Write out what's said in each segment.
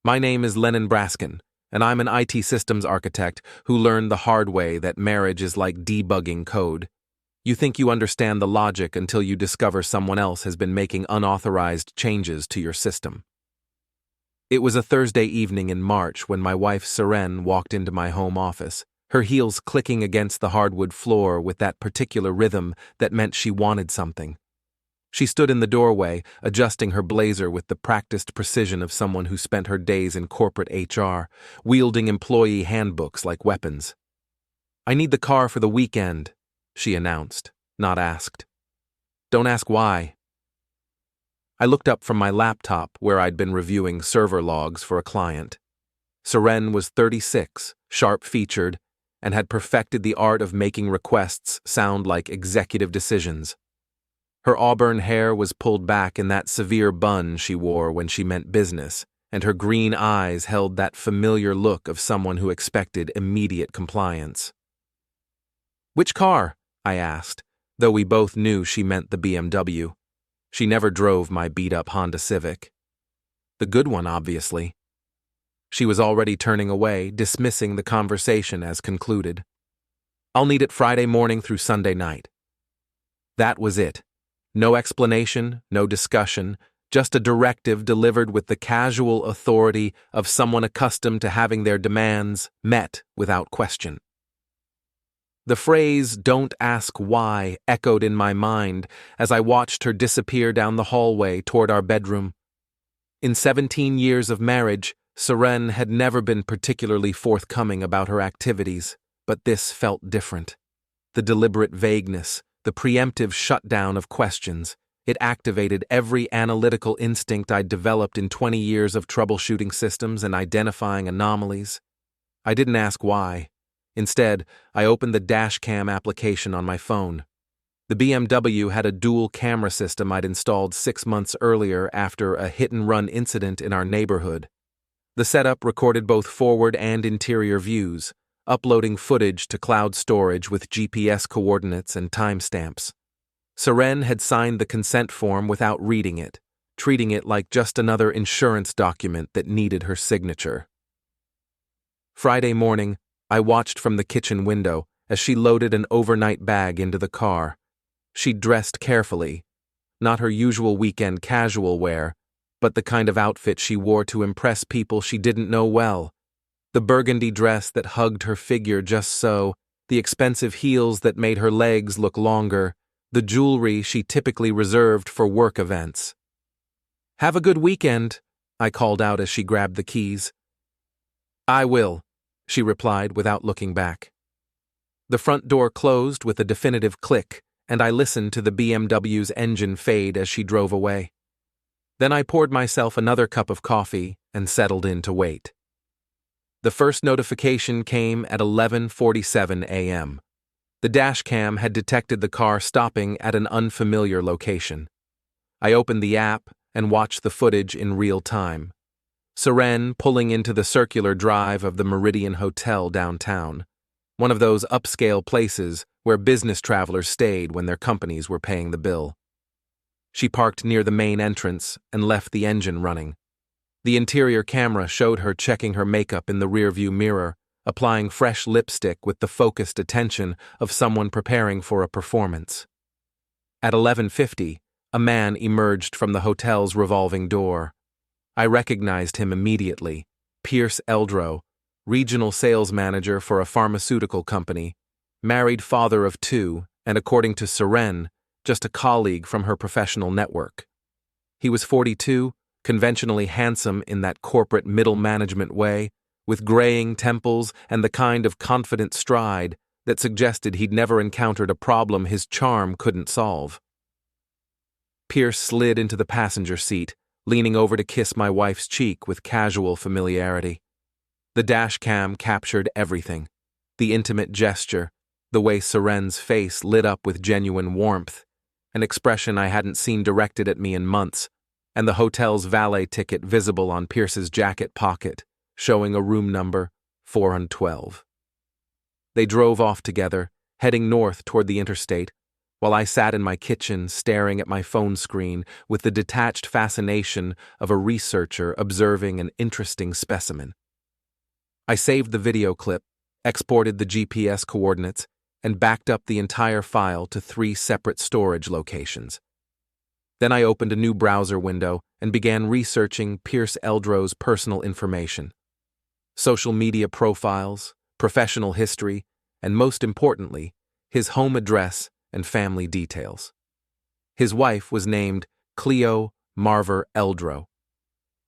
My name is Lennon Brasken, and I'm an IT systems architect who learned the hard way that marriage is like debugging code. You think you understand the logic until you discover someone else has been making unauthorized changes to your system. It was a Thursday evening in March when my wife Seren walked into my home office, her heels clicking against the hardwood floor with that particular rhythm that meant she wanted something. She stood in the doorway, adjusting her blazer with the practiced precision of someone who spent her days in corporate HR, wielding employee handbooks like weapons. "I need the car for the weekend," she announced, not asked. "Don't ask why." I looked up from my laptop where I'd been reviewing server logs for a client. Seren was 36, sharp-featured, and had perfected the art of making requests sound like executive decisions. Her auburn hair was pulled back in that severe bun she wore when she meant business, and her green eyes held that familiar look of someone who expected immediate compliance. "Which car?" I asked, though we both knew she meant the BMW. She never drove my beat-up Honda Civic. "The good one, obviously." She was already turning away, dismissing the conversation as concluded. "I'll need it Friday morning through Sunday night." That was it. No explanation, no discussion, just a directive delivered with the casual authority of someone accustomed to having their demands met without question. The phrase, "don't ask why," echoed in my mind as I watched her disappear down the hallway toward our bedroom. In 17 years of marriage, Seren had never been particularly forthcoming about her activities, but this felt different. The deliberate vagueness, the preemptive shutdown of questions, it activated every analytical instinct I'd developed in 20 years of troubleshooting systems and identifying anomalies. I didn't ask why. Instead, I opened the dashcam application on my phone. The BMW had a dual camera system I'd installed 6 months earlier after a hit-and-run incident in our neighborhood. The setup recorded both forward and interior views, uploading footage to cloud storage with GPS coordinates and timestamps. Seren had signed the consent form without reading it, treating it like just another insurance document that needed her signature. Friday morning, I watched from the kitchen window as she loaded an overnight bag into the car. She'd dressed carefully, not her usual weekend casual wear, but the kind of outfit she wore to impress people she didn't know well. The burgundy dress that hugged her figure just so, the expensive heels that made her legs look longer, the jewelry she typically reserved for work events. "Have a good weekend," I called out as she grabbed the keys. "I will," she replied without looking back. The front door closed with a definitive click, and I listened to the BMW's engine fade as she drove away. Then I poured myself another cup of coffee and settled in to wait. The first notification came at 11:47 a.m. The dashcam had detected the car stopping at an unfamiliar location. I opened the app and watched the footage in real time. Seren pulling into the circular drive of the Meridian Hotel downtown, one of those upscale places where business travelers stayed when their companies were paying the bill. She parked near the main entrance and left the engine running. The interior camera showed her checking her makeup in the rearview mirror, applying fresh lipstick with the focused attention of someone preparing for a performance. At 11:50, a man emerged from the hotel's revolving door. I recognized him immediately, Pierce Eldro, regional sales manager for a pharmaceutical company, married father of 2, and according to Seren, just a colleague from her professional network. He was 42, conventionally handsome in that corporate middle management way, with graying temples and the kind of confident stride that suggested he'd never encountered a problem his charm couldn't solve. Pierce slid into the passenger seat, leaning over to kiss my wife's cheek with casual familiarity. The dashcam captured everything: the intimate gesture, the way Seren's face lit up with genuine warmth, an expression I hadn't seen directed at me in months, and the hotel's valet ticket visible on Pierce's jacket pocket, showing a room number 412. They drove off together, heading north toward the interstate, while I sat in my kitchen staring at my phone screen with the detached fascination of a researcher observing an interesting specimen. I saved the video clip, exported the GPS coordinates, and backed up the entire file to 3 separate storage locations. Then I opened a new browser window and began researching Pierce Eldrow's personal information. Social media profiles, professional history, and most importantly, his home address and family details. His wife was named Cleo Marver Eldrow.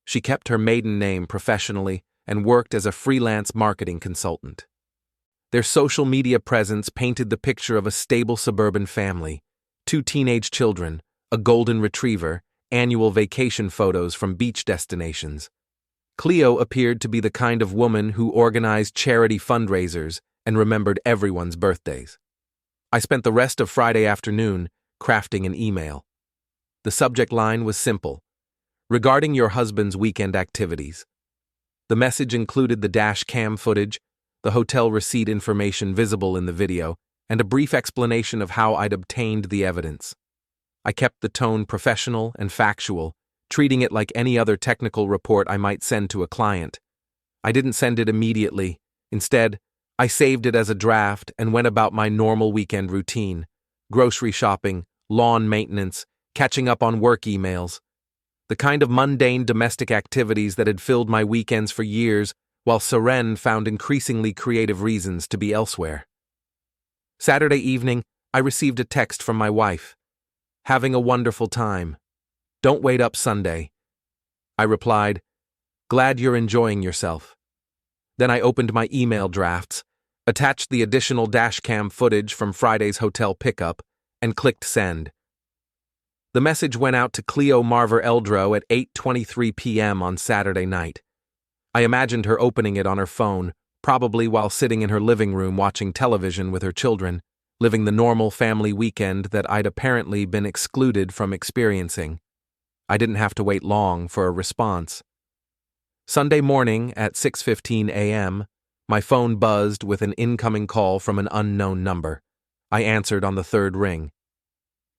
She kept her maiden name professionally and worked as a freelance marketing consultant. Their social media presence painted the picture of a stable suburban family, 2 teenage children, a golden retriever, annual vacation photos from beach destinations. Cleo appeared to be the kind of woman who organized charity fundraisers and remembered everyone's birthdays. I spent the rest of Friday afternoon crafting an email. The subject line was simple: regarding your husband's weekend activities. The message included the dash cam footage, the hotel receipt information visible in the video, and a brief explanation of how I'd obtained the evidence. I kept the tone professional and factual, treating it like any other technical report I might send to a client. I didn't send it immediately. Instead, I saved it as a draft and went about my normal weekend routine: grocery shopping, lawn maintenance, catching up on work emails. The kind of mundane domestic activities that had filled my weekends for years, while Seren found increasingly creative reasons to be elsewhere. Saturday evening, I received a text from my wife. "Having a wonderful time. Don't wait up Sunday." I replied, "Glad you're enjoying yourself." Then I opened my email drafts, attached the additional dashcam footage from Friday's hotel pickup, and clicked send. The message went out to Cleo Marver Eldrow at 8:23 p.m. on Saturday night. I imagined her opening it on her phone, probably while sitting in her living room watching television with her children, living the normal family weekend that I'd apparently been excluded from experiencing. I didn't have to wait long for a response. Sunday morning at 6:15 a.m., my phone buzzed with an incoming call from an unknown number. I answered on the 3rd ring.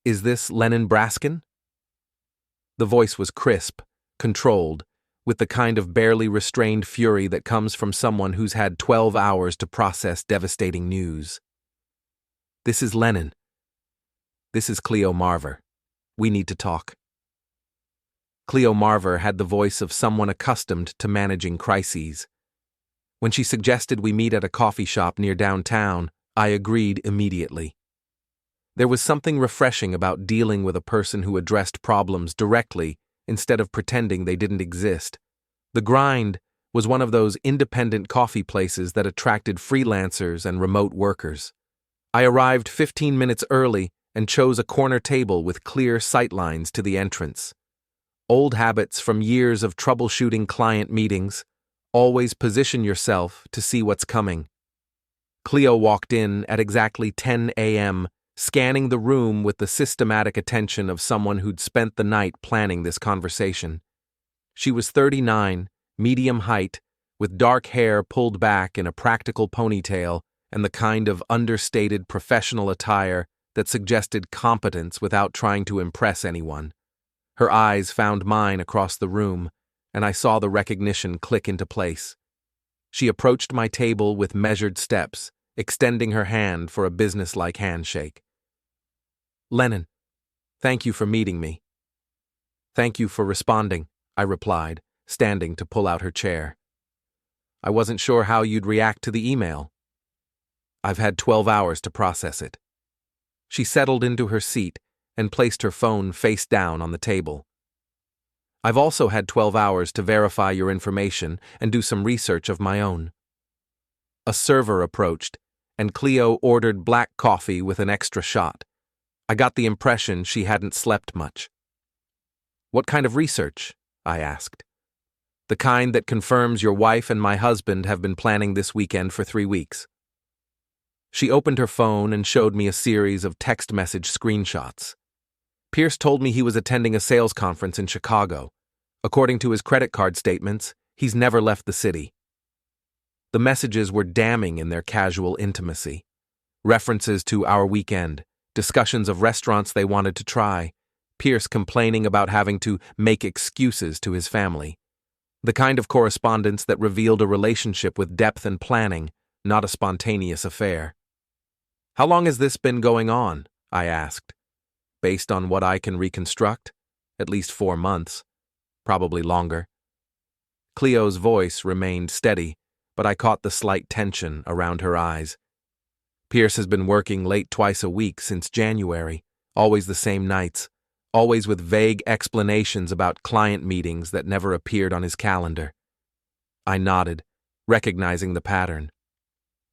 "Is this Lennon Brasken?" The voice was crisp, controlled, with the kind of barely restrained fury that comes from someone who's had 12 hours to process devastating news. "This is Lennon. This is Cleo Marver. We need to talk." Cleo Marver had the voice of someone accustomed to managing crises. When she suggested we meet at a coffee shop near downtown, I agreed immediately. There was something refreshing about dealing with a person who addressed problems directly instead of pretending they didn't exist. The Grind was one of those independent coffee places that attracted freelancers and remote workers. I arrived 15 minutes early and chose a corner table with clear sightlines to the entrance. Old habits from years of troubleshooting client meetings: always position yourself to see what's coming. Cleo walked in at exactly 10 a.m., scanning the room with the systematic attention of someone who'd spent the night planning this conversation. She was 39, medium height, with dark hair pulled back in a practical ponytail and the kind of understated professional attire that suggested competence without trying to impress anyone. Her eyes found mine across the room, and I saw the recognition click into place. She approached my table with measured steps, extending her hand for a businesslike handshake. "Lennon, thank you for meeting me." "Thank you for responding," I replied, standing to pull out her chair. "I wasn't sure how you'd react to the email." "I've had 12 hours to process it." She settled into her seat and placed her phone face down on the table. "I've also had 12 hours to verify your information and do some research of my own." A server approached, and Cleo ordered black coffee with an extra shot. I got the impression she hadn't slept much. "What kind of research?" I asked. "The kind that confirms your wife and my husband have been planning this weekend for 3 weeks. She opened her phone and showed me a series of text message screenshots. Pierce told me he was attending a sales conference in Chicago. According to his credit card statements, he's never left the city. The messages were damning in their casual intimacy. References to our weekend, discussions of restaurants they wanted to try, Pierce complaining about having to make excuses to his family. The kind of correspondence that revealed a relationship with depth and planning, not a spontaneous affair. "How long has this been going on?" I asked. "Based on what I can reconstruct, at least 4 months, probably longer." Cleo's voice remained steady, but I caught the slight tension around her eyes. "Pierce has been working late twice a week since January, always the same nights, always with vague explanations about client meetings that never appeared on his calendar." I nodded, recognizing the pattern.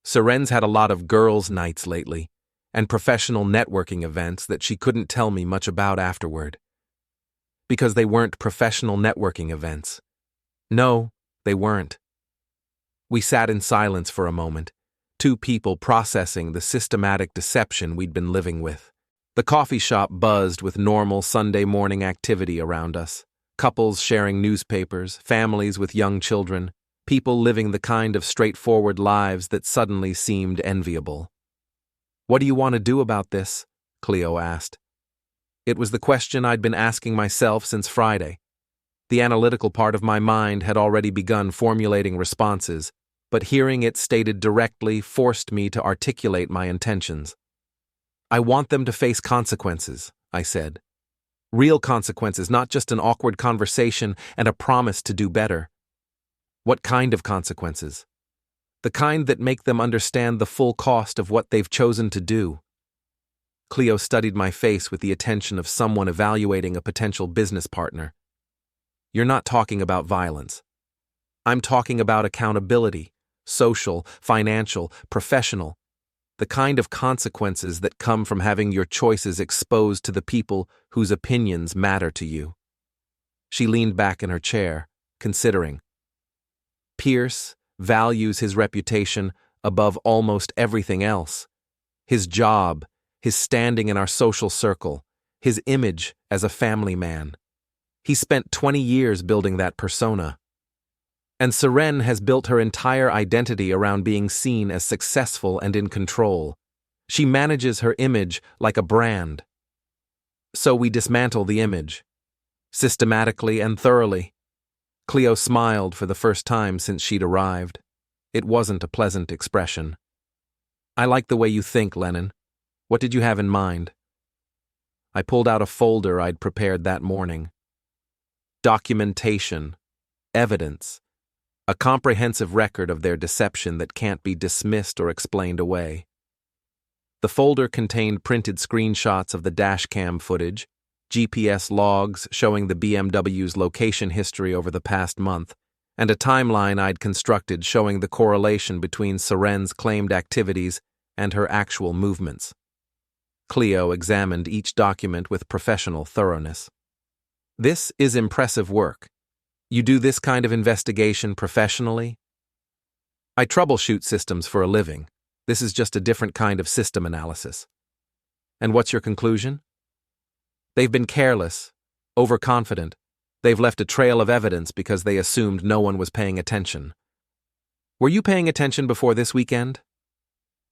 Seren's had a lot of girls' nights lately, and professional networking events that she couldn't tell me much about afterward. Because they weren't professional networking events. No, they weren't. We sat in silence for a moment, two people processing the systematic deception we'd been living with. The coffee shop buzzed with normal Sunday morning activity around us. Couples sharing newspapers, families with young children, people living the kind of straightforward lives that suddenly seemed enviable. "What do you want to do about this?" Cleo asked. It was the question I'd been asking myself since Friday. The analytical part of my mind had already begun formulating responses, but hearing it stated directly forced me to articulate my intentions. "I want them to face consequences," I said. "Real consequences, not just an awkward conversation and a promise to do better." "What kind of consequences?" "The kind that make them understand the full cost of what they've chosen to do." Cleo studied my face with the attention of someone evaluating a potential business partner. "You're not talking about violence. I'm talking about accountability, social, financial, professional. The kind of consequences that come from having your choices exposed to the people whose opinions matter to you." She leaned back in her chair, considering. "Pierce values his reputation above almost everything else. His job, his standing in our social circle, his image as a family man. He spent 20 years building that persona. And Seren has built her entire identity around being seen as successful and in control. She manages her image like a brand. So we dismantle the image, systematically and thoroughly." Cleo smiled for the first time since she'd arrived. It wasn't a pleasant expression. "I like the way you think, Lennon. What did you have in mind?" I pulled out a folder I'd prepared that morning. Documentation, evidence, a comprehensive record of their deception that can't be dismissed or explained away. The folder contained printed screenshots of the dashcam footage, GPS logs showing the BMW's location history over the past month, and a timeline I'd constructed showing the correlation between Seren's claimed activities and her actual movements. Cleo examined each document with professional thoroughness. "This is impressive work. You do this kind of investigation professionally?" "I troubleshoot systems for a living. This is just a different kind of system analysis." "And what's your conclusion?" "They've been careless, overconfident. They've left a trail of evidence because they assumed no one was paying attention." "Were you paying attention before this weekend?"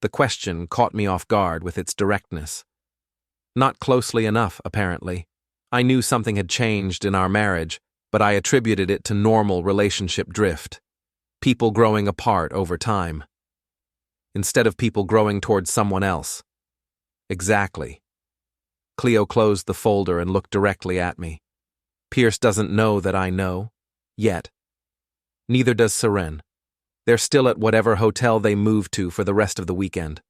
The question caught me off guard with its directness. Not closely enough, apparently. I knew something had changed in our marriage, but I attributed it to normal relationship drift. People growing apart over time. Instead of people growing towards someone else. Exactly. Cleo closed the folder and looked directly at me. "Pierce doesn't know that I know. Yet. Neither does Seren. They're still at whatever hotel they moved to for the rest of the weekend."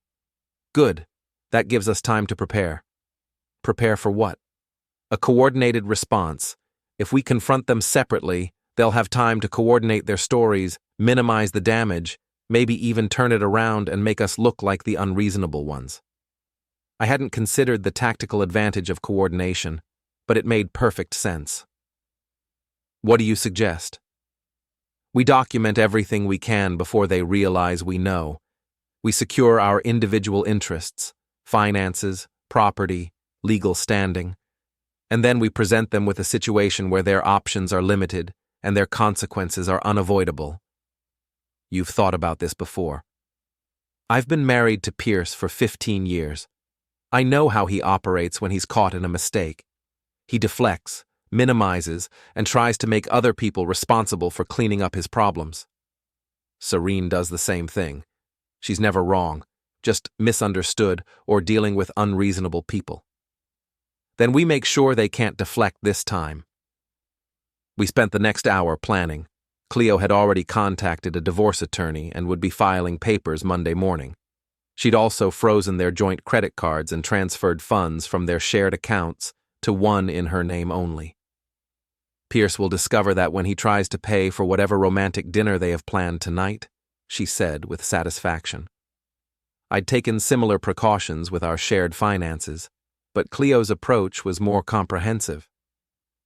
"Good. That gives us time to prepare." "Prepare for what?" "A coordinated response. If we confront them separately, they'll have time to coordinate their stories, minimize the damage, maybe even turn it around and make us look like the unreasonable ones." I hadn't considered the tactical advantage of coordination, but it made perfect sense. "What do you suggest?" "We document everything we can before they realize we know. We secure our individual interests, finances, property, legal standing, and then we present them with a situation where their options are limited and their consequences are unavoidable." "You've thought about this before." "I've been married to Pierce for 15 years. I know how he operates when he's caught in a mistake. He deflects, minimizes, and tries to make other people responsible for cleaning up his problems. Seren does the same thing. She's never wrong, just misunderstood or dealing with unreasonable people. Then we make sure they can't deflect this time. We spent the next hour planning. Cleo had already contacted a divorce attorney and would be filing papers Monday morning. She'd also frozen their joint credit cards and transferred funds from their shared accounts to one in her name only. Pierce will discover that when he tries to pay for whatever romantic dinner they have planned tonight, she said with satisfaction. I'd taken similar precautions with our shared finances, but Cleo's approach was more comprehensive.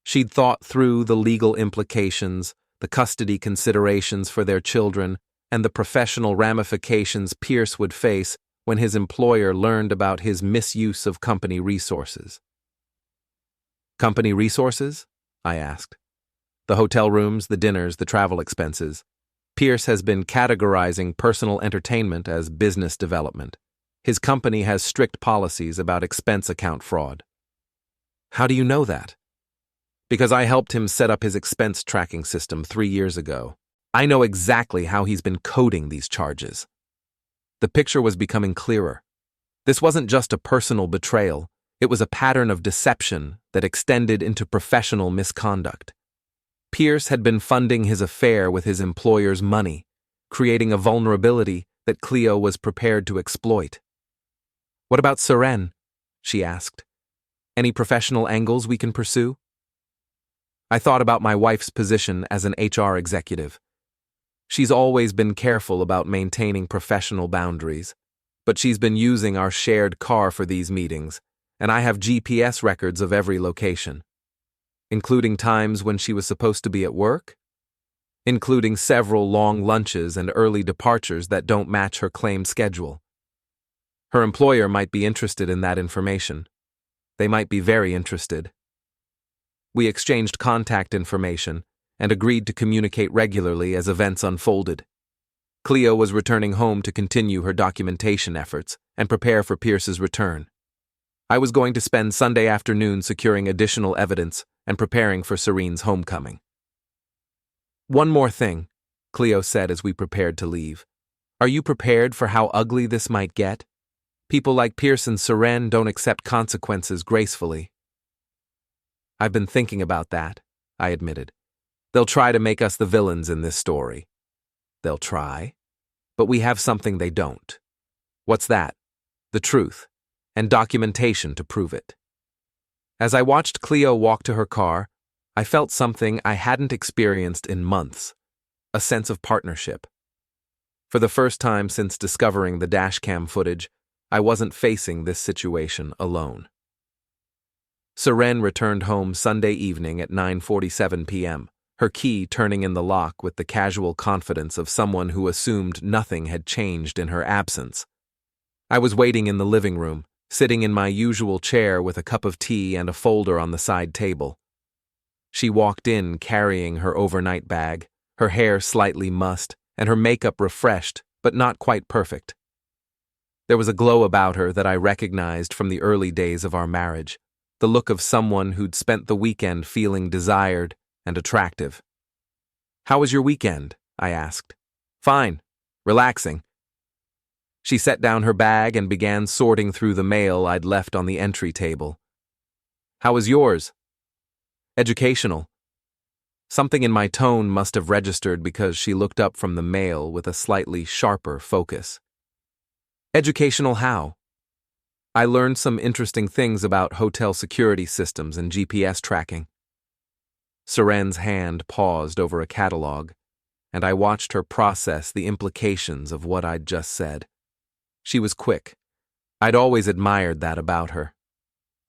She'd thought through the legal implications, the custody considerations for their children, and the professional ramifications Pierce would face when his employer learned about his misuse of company resources. Company resources? I asked. The hotel rooms, the dinners, the travel expenses. Pierce has been categorizing personal entertainment as business development. His company has strict policies about expense account fraud. How do you know that? Because I helped him set up his expense tracking system 3 years ago. I know exactly how he's been coding these charges. The picture was becoming clearer. This wasn't just a personal betrayal. It was a pattern of deception that extended into professional misconduct. Pierce had been funding his affair with his employer's money, creating a vulnerability that Cleo was prepared to exploit. What about Seren? She asked. Any professional angles we can pursue? I thought about my wife's position as an HR executive. She's always been careful about maintaining professional boundaries, but she's been using our shared car for these meetings, and I have GPS records of every location. Including times when she was supposed to be at work? Including several long lunches and early departures that don't match her claimed schedule. Her employer might be interested in that information. They might be very interested. We exchanged contact information and agreed to communicate regularly as events unfolded. Cleo was returning home to continue her documentation efforts and prepare for Pierce's return. I was going to spend Sunday afternoon securing additional evidence and preparing for Seren's homecoming. One more thing, Cleo said as we prepared to leave. Are you prepared for how ugly this might get? People like Pierce and Seren don't accept consequences gracefully. I've been thinking about that, I admitted. They'll try to make us the villains in this story. They'll try, but we have something they don't. What's that? The truth, and documentation to prove it. As I watched Cleo walk to her car, I felt something I hadn't experienced in months, a sense of partnership. For the first time since discovering the dashcam footage, I wasn't facing this situation alone. Seren returned home Sunday evening at 9:47 p.m., her key turning in the lock with the casual confidence of someone who assumed nothing had changed in her absence. I was waiting in the living room, sitting in my usual chair with a cup of tea and a folder on the side table. She walked in carrying her overnight bag, her hair slightly mussed, and her makeup refreshed, but not quite perfect. There was a glow about her that I recognized from the early days of our marriage, the look of someone who'd spent the weekend feeling desired and attractive. How was your weekend? I asked. Fine. Relaxing. She set down her bag and began sorting through the mail I'd left on the entry table. How was yours? Educational. Something in my tone must have registered because she looked up from the mail with a slightly sharper focus. Educational how? I learned some interesting things about hotel security systems and GPS tracking. Seren's hand paused over a catalog, and I watched her process the implications of what I'd just said. She was quick. I'd always admired that about her.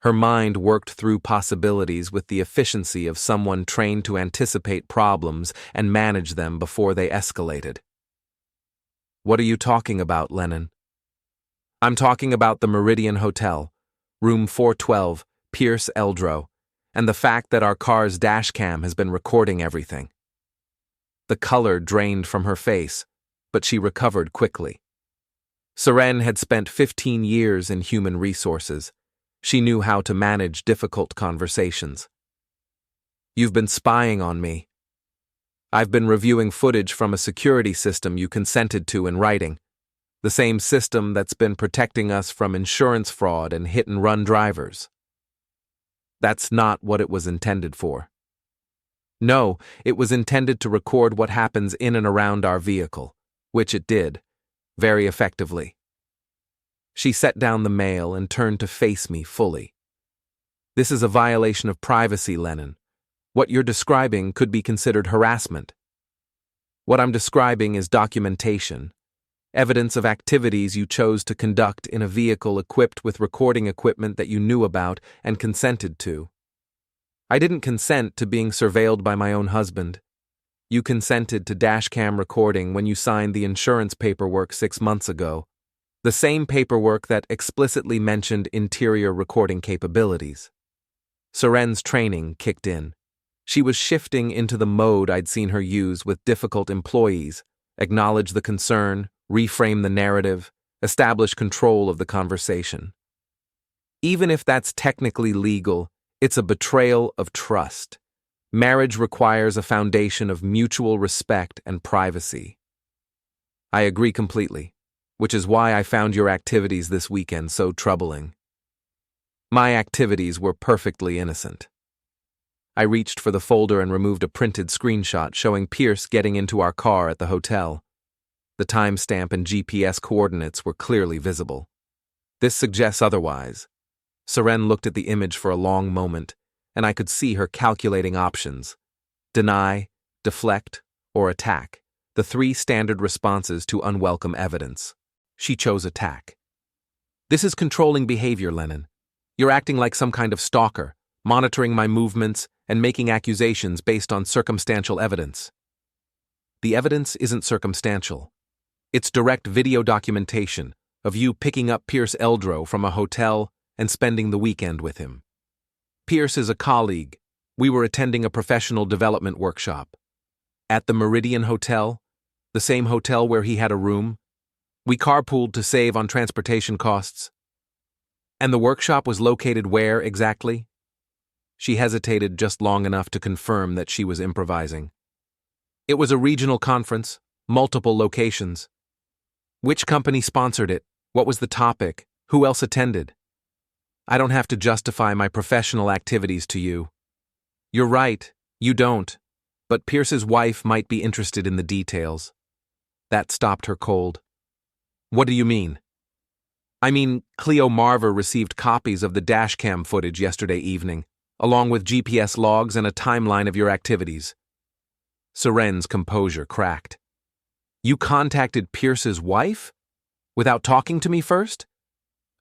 Her mind worked through possibilities with the efficiency of someone trained to anticipate problems and manage them before they escalated. What are you talking about, Lennon? I'm talking about the Meridian Hotel, room 412, Pierce Eldro, and the fact that our car's dashcam has been recording everything. The color drained from her face, but she recovered quickly. Seren had spent 15 years in human resources. She knew how to manage difficult conversations. You've been spying on me. I've been reviewing footage from a security system you consented to in writing. The same system that's been protecting us from insurance fraud and hit-and-run drivers. That's not what it was intended for. No, it was intended to record what happens in and around our vehicle, which it did, very effectively. She set down the mail and turned to face me fully. This is a violation of privacy, Lennon. What you're describing could be considered harassment. What I'm describing is documentation, evidence of activities you chose to conduct in a vehicle equipped with recording equipment that you knew about and consented to. I didn't consent to being surveilled by my own husband. You consented to dashcam recording when you signed the insurance paperwork 6 months ago, the same paperwork that explicitly mentioned interior recording capabilities. Seren's training kicked in. She was shifting into the mode I'd seen her use with difficult employees, acknowledge the concern, reframe the narrative, establish control of the conversation. Even if that's technically legal, it's a betrayal of trust. Marriage requires a foundation of mutual respect and privacy. I agree completely, which is why I found your activities this weekend so troubling. My activities were perfectly innocent. I reached for the folder and removed a printed screenshot showing Pierce getting into our car at the hotel. The timestamp and GPS coordinates were clearly visible. This suggests otherwise. Seren looked at the image for a long moment, and I could see her calculating options: deny, deflect, or attack, the 3 standard responses to unwelcome evidence. She chose attack. This is controlling behavior, Lennon. You're acting like some kind of stalker, monitoring my movements and making accusations based on circumstantial evidence. The evidence isn't circumstantial. It's direct video documentation of you picking up Pierce Eldro from a hotel and spending the weekend with him. Pierce is a colleague. We were attending a professional development workshop. At the Meridian Hotel, the same hotel where he had a room, we carpooled to save on transportation costs. And the workshop was located where exactly? She hesitated just long enough to confirm that she was improvising. It was a regional conference, multiple locations. Which company sponsored it? What was the topic? Who else attended? I don't have to justify my professional activities to you. You're right, you don't, but Pierce's wife might be interested in the details. That stopped her cold. What do you mean? I mean, Cleo Marver received copies of the dashcam footage yesterday evening, along with GPS logs and a timeline of your activities. Seren's composure cracked. You contacted Pierce's wife? Without talking to me first?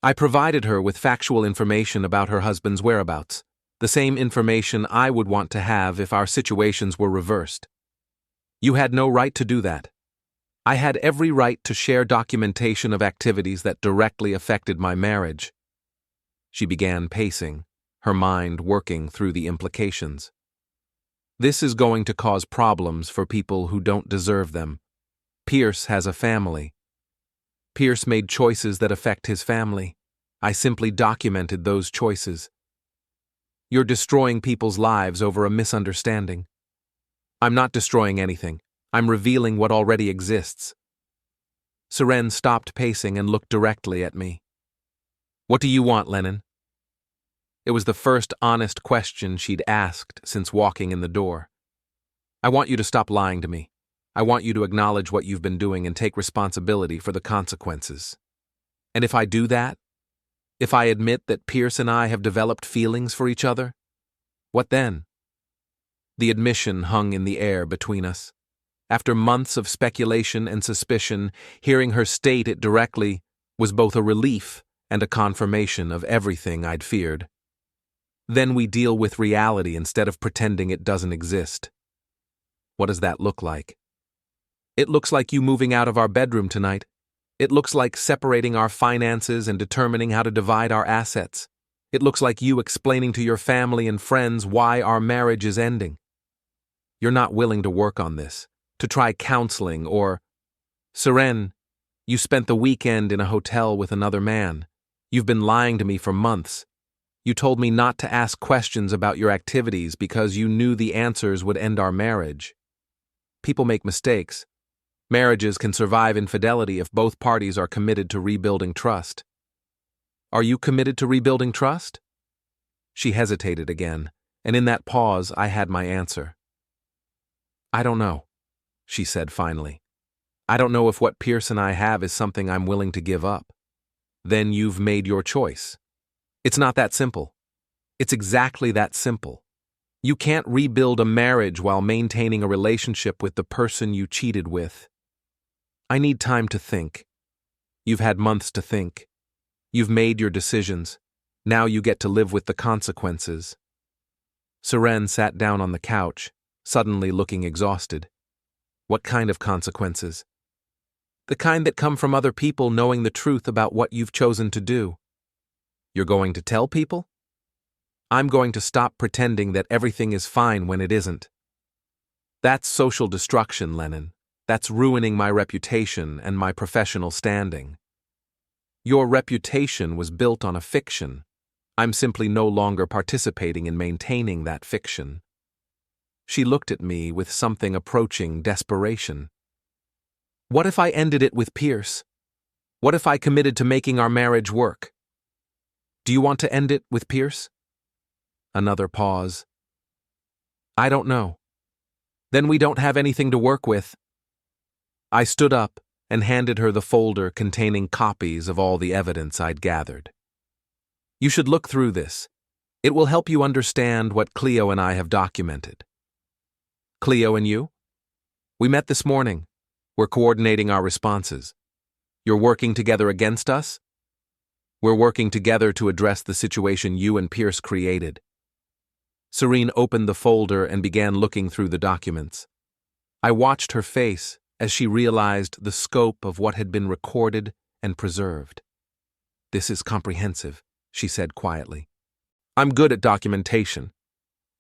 I provided her with factual information about her husband's whereabouts, the same information I would want to have if our situations were reversed. You had no right to do that. I had every right to share documentation of activities that directly affected my marriage. She began pacing, her mind working through the implications. This is going to cause problems for people who don't deserve them. Pierce has a family. Pierce made choices that affect his family. I simply documented those choices. You're destroying people's lives over a misunderstanding. I'm not destroying anything. I'm revealing what already exists. Seren stopped pacing and looked directly at me. What do you want, Lennon? It was the first honest question she'd asked since walking in the door. I want you to stop lying to me. I want you to acknowledge what you've been doing and take responsibility for the consequences. And if I do that, if I admit that Pierce and I have developed feelings for each other, what then? The admission hung in the air between us. After months of speculation and suspicion, hearing her state it directly was both a relief and a confirmation of everything I'd feared. Then we deal with reality instead of pretending it doesn't exist. What does that look like? It looks like you moving out of our bedroom tonight. It looks like separating our finances and determining how to divide our assets. It looks like you explaining to your family and friends why our marriage is ending. You're not willing to work on this, to try counseling or... Seren, You spent the weekend in a hotel with another man. You've been lying to me for months. You told me not to ask questions about your activities because you knew the answers would end our marriage. People make mistakes. Marriages can survive infidelity if both parties are committed to rebuilding trust. Are you committed to rebuilding trust? She hesitated again, and in that pause I had my answer. I don't know, she said finally. I don't know if what Pierce and I have is something I'm willing to give up. Then you've made your choice. It's not that simple. It's exactly that simple. You can't rebuild a marriage while maintaining a relationship with the person you cheated with. I need time to think. You've had months to think. You've made your decisions. Now you get to live with the consequences. Seren sat down on the couch, suddenly looking exhausted. What kind of consequences? The kind that come from other people knowing the truth about what you've chosen to do. You're going to tell people? I'm going to stop pretending that everything is fine when it isn't. That's social destruction, Lennon. That's ruining my reputation and my professional standing. Your reputation was built on a fiction. I'm simply no longer participating in maintaining that fiction. She looked at me with something approaching desperation. What if I ended it with Pierce? What if I committed to making our marriage work? Do you want to end it with Pierce? Another pause. I don't know. Then we don't have anything to work with. I stood up and handed her the folder containing copies of all the evidence I'd gathered. You should look through this. It will help you understand what Cleo and I have documented. Cleo and you? We met this morning. We're coordinating our responses. You're working together against us? We're working together to address the situation you and Pierce created. Seren opened the folder and began looking through the documents. I watched her face as she realized the scope of what had been recorded and preserved. This is comprehensive, she said quietly. I'm good at documentation.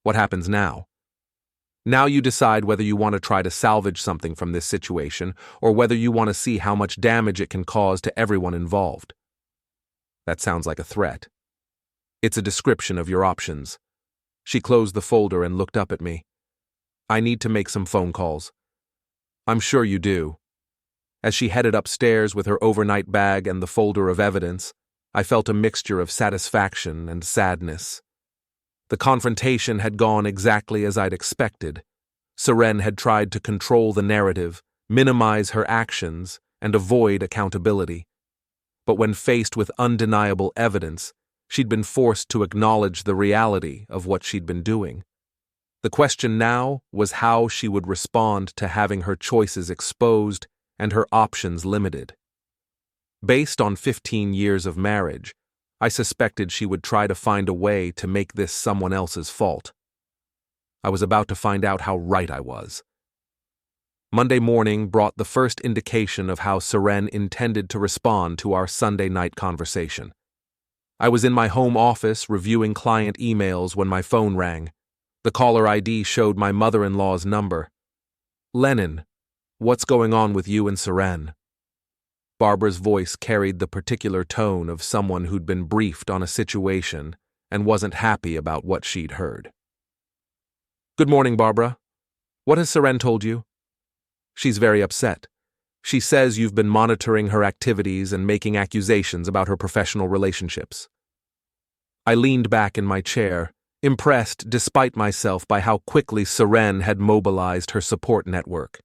What happens now? Now you decide whether you want to try to salvage something from this situation or whether you want to see how much damage it can cause to everyone involved. That sounds like a threat. It's a description of your options. She closed the folder and looked up at me. I need to make some phone calls. I'm sure you do. As she headed upstairs with her overnight bag and the folder of evidence, I felt a mixture of satisfaction and sadness. The confrontation had gone exactly as I'd expected. Seren had tried to control the narrative, minimize her actions, and avoid accountability. But when faced with undeniable evidence, she'd been forced to acknowledge the reality of what she'd been doing. The question now was how she would respond to having her choices exposed and her options limited. Based on 15 years of marriage, I suspected she would try to find a way to make this someone else's fault. I was about to find out how right I was. Monday morning brought the first indication of how Seren intended to respond to our Sunday night conversation. I was in my home office reviewing client emails when my phone rang. The caller ID showed my mother-in-law's number. Lennon, what's going on with you and Seren? Barbara's voice carried the particular tone of someone who'd been briefed on a situation and wasn't happy about what she'd heard. Good morning, Barbara. What has Seren told you? She's very upset. She says you've been monitoring her activities and making accusations about her professional relationships. I leaned back in my chair, impressed despite myself by how quickly Seren had mobilized her support network.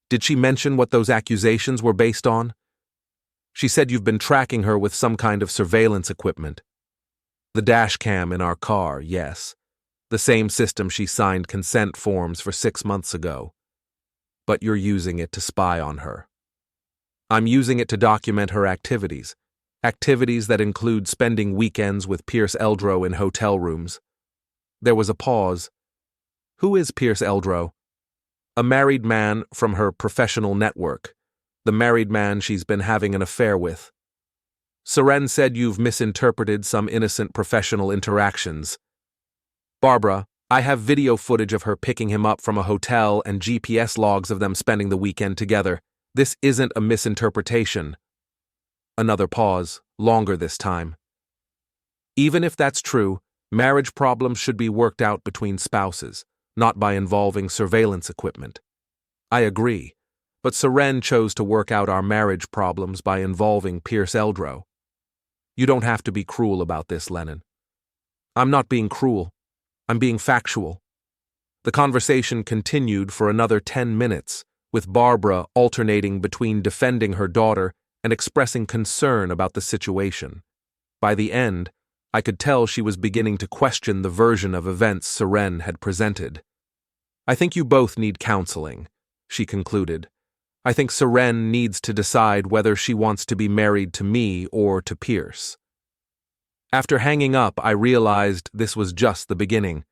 Did she mention what those accusations were based on? She said you've been tracking her with some kind of surveillance equipment. The dashcam in our car, yes. The same system she signed consent forms for 6 months ago. But you're using it to spy on her. I'm using it to document her activities that include spending weekends with Pierce Eldro in hotel rooms. There was a pause. Who is Pierce Eldro? A married man from her professional network. The married man she's been having an affair with. Seren said you've misinterpreted some innocent professional interactions. Barbara, I have video footage of her picking him up from a hotel and GPS logs of them spending the weekend together. This isn't a misinterpretation. Another pause, longer this time. Even if that's true, marriage problems should be worked out between spouses, not by involving surveillance equipment. I agree, but Seren chose to work out our marriage problems by involving Pierce Eldro. You don't have to be cruel about this, Lennon. I'm not being cruel. I'm being factual. The conversation continued for another 10 minutes, with Barbara alternating between defending her daughter and expressing concern about the situation. By the end, I could tell she was beginning to question the version of events Seren had presented. I think you both need counseling, she concluded. I think Seren needs to decide whether she wants to be married to me or to Pierce. After hanging up, I realized this was just the beginning.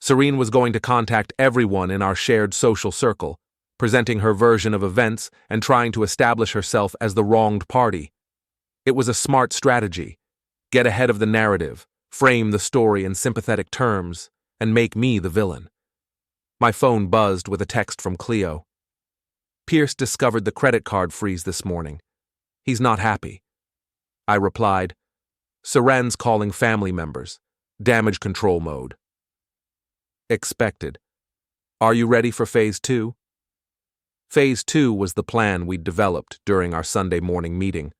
Seren was going to contact everyone in our shared social circle, presenting her version of events and trying to establish herself as the wronged party. It was a smart strategy. Get ahead of the narrative, frame the story in sympathetic terms, and make me the villain. My phone buzzed with a text from Cleo. Pierce discovered the credit card freeze this morning. He's not happy. I replied, Seren's calling family members. Damage control mode. Expected. Are you ready for Phase 2? Phase 2 was the plan we'd developed during our Sunday morning meeting.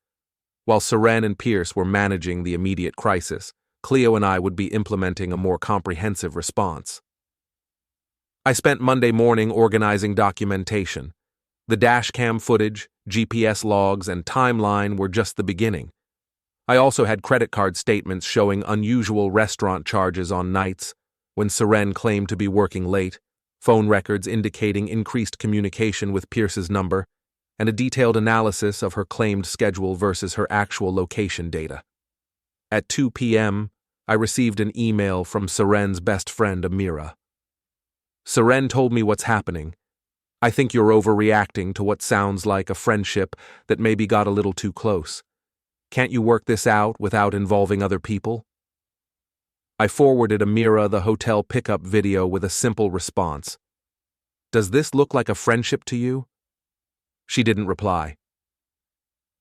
While Seren and Pierce were managing the immediate crisis, Cleo and I would be implementing a more comprehensive response. I spent Monday morning organizing documentation. The dashcam footage, GPS logs, and timeline were just the beginning. I also had credit card statements showing unusual restaurant charges on nights when Seren claimed to be working late, phone records indicating increased communication with Pierce's number, and a detailed analysis of her claimed schedule versus her actual location data. At 2 p.m., I received an email from Seren's best friend, Amira. Seren told me what's happening. I think you're overreacting to what sounds like a friendship that maybe got a little too close. Can't you work this out without involving other people? I forwarded Amira the hotel pickup video with a simple response. Does this look like a friendship to you? She didn't reply.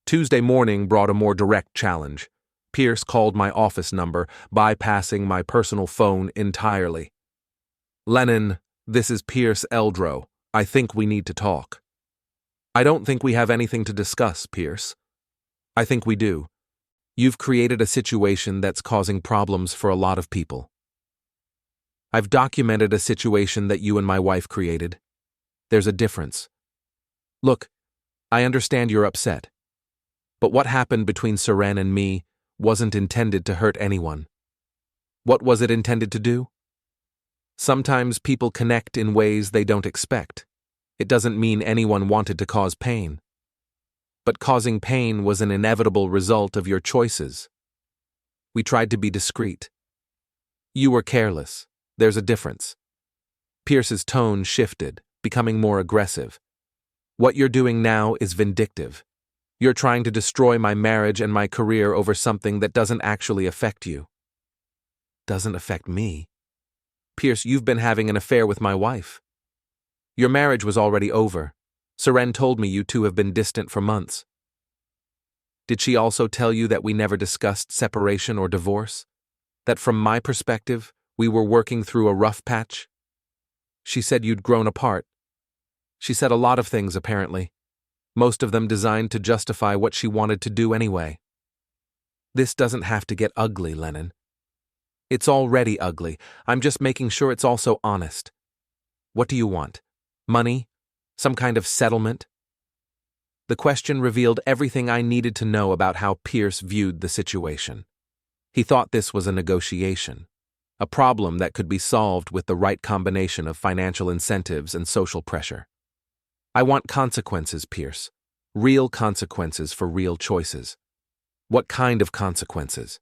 Tuesday morning brought a more direct challenge. Pierce called my office number, bypassing my personal phone entirely. Lennon, this is Pierce Eldro. I think we need to talk. I don't think we have anything to discuss, Pierce. I think we do. You've created a situation that's causing problems for a lot of people. I've documented a situation that you and my wife created. There's a difference. Look, I understand you're upset. But what happened between Seren and me wasn't intended to hurt anyone. What was it intended to do? Sometimes people connect in ways they don't expect. It doesn't mean anyone wanted to cause pain. But causing pain was an inevitable result of your choices. We tried to be discreet. You were careless. There's a difference. Pierce's tone shifted, becoming more aggressive. What you're doing now is vindictive. You're trying to destroy my marriage and my career over something that doesn't actually affect you. Doesn't affect me? Pierce, you've been having an affair with my wife. Your marriage was already over. Seren told me you two have been distant for months. Did she also tell you that we never discussed separation or divorce? That from my perspective, we were working through a rough patch? She said you'd grown apart. She said a lot of things, apparently. Most of them designed to justify what she wanted to do anyway. This doesn't have to get ugly, Lennon. It's already ugly. I'm just making sure it's also honest. What do you want? Money? Some kind of settlement? The question revealed everything I needed to know about how Pierce viewed the situation. He thought this was a negotiation, a problem that could be solved with the right combination of financial incentives and social pressure. I want consequences, Pierce. Real consequences for real choices. What kind of consequences?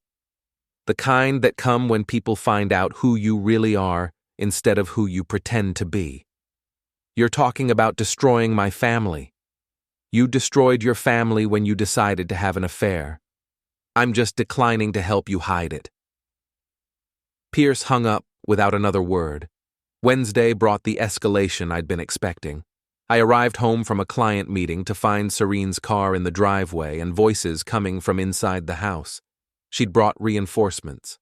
The kind that come when people find out who you really are instead of who you pretend to be. You're talking about destroying my family. You destroyed your family when you decided to have an affair. I'm just declining to help you hide it. Pierce hung up without another word. Wednesday brought the escalation I'd been expecting. I arrived home from a client meeting to find Serene's car in the driveway and voices coming from inside the house. She'd brought reinforcements.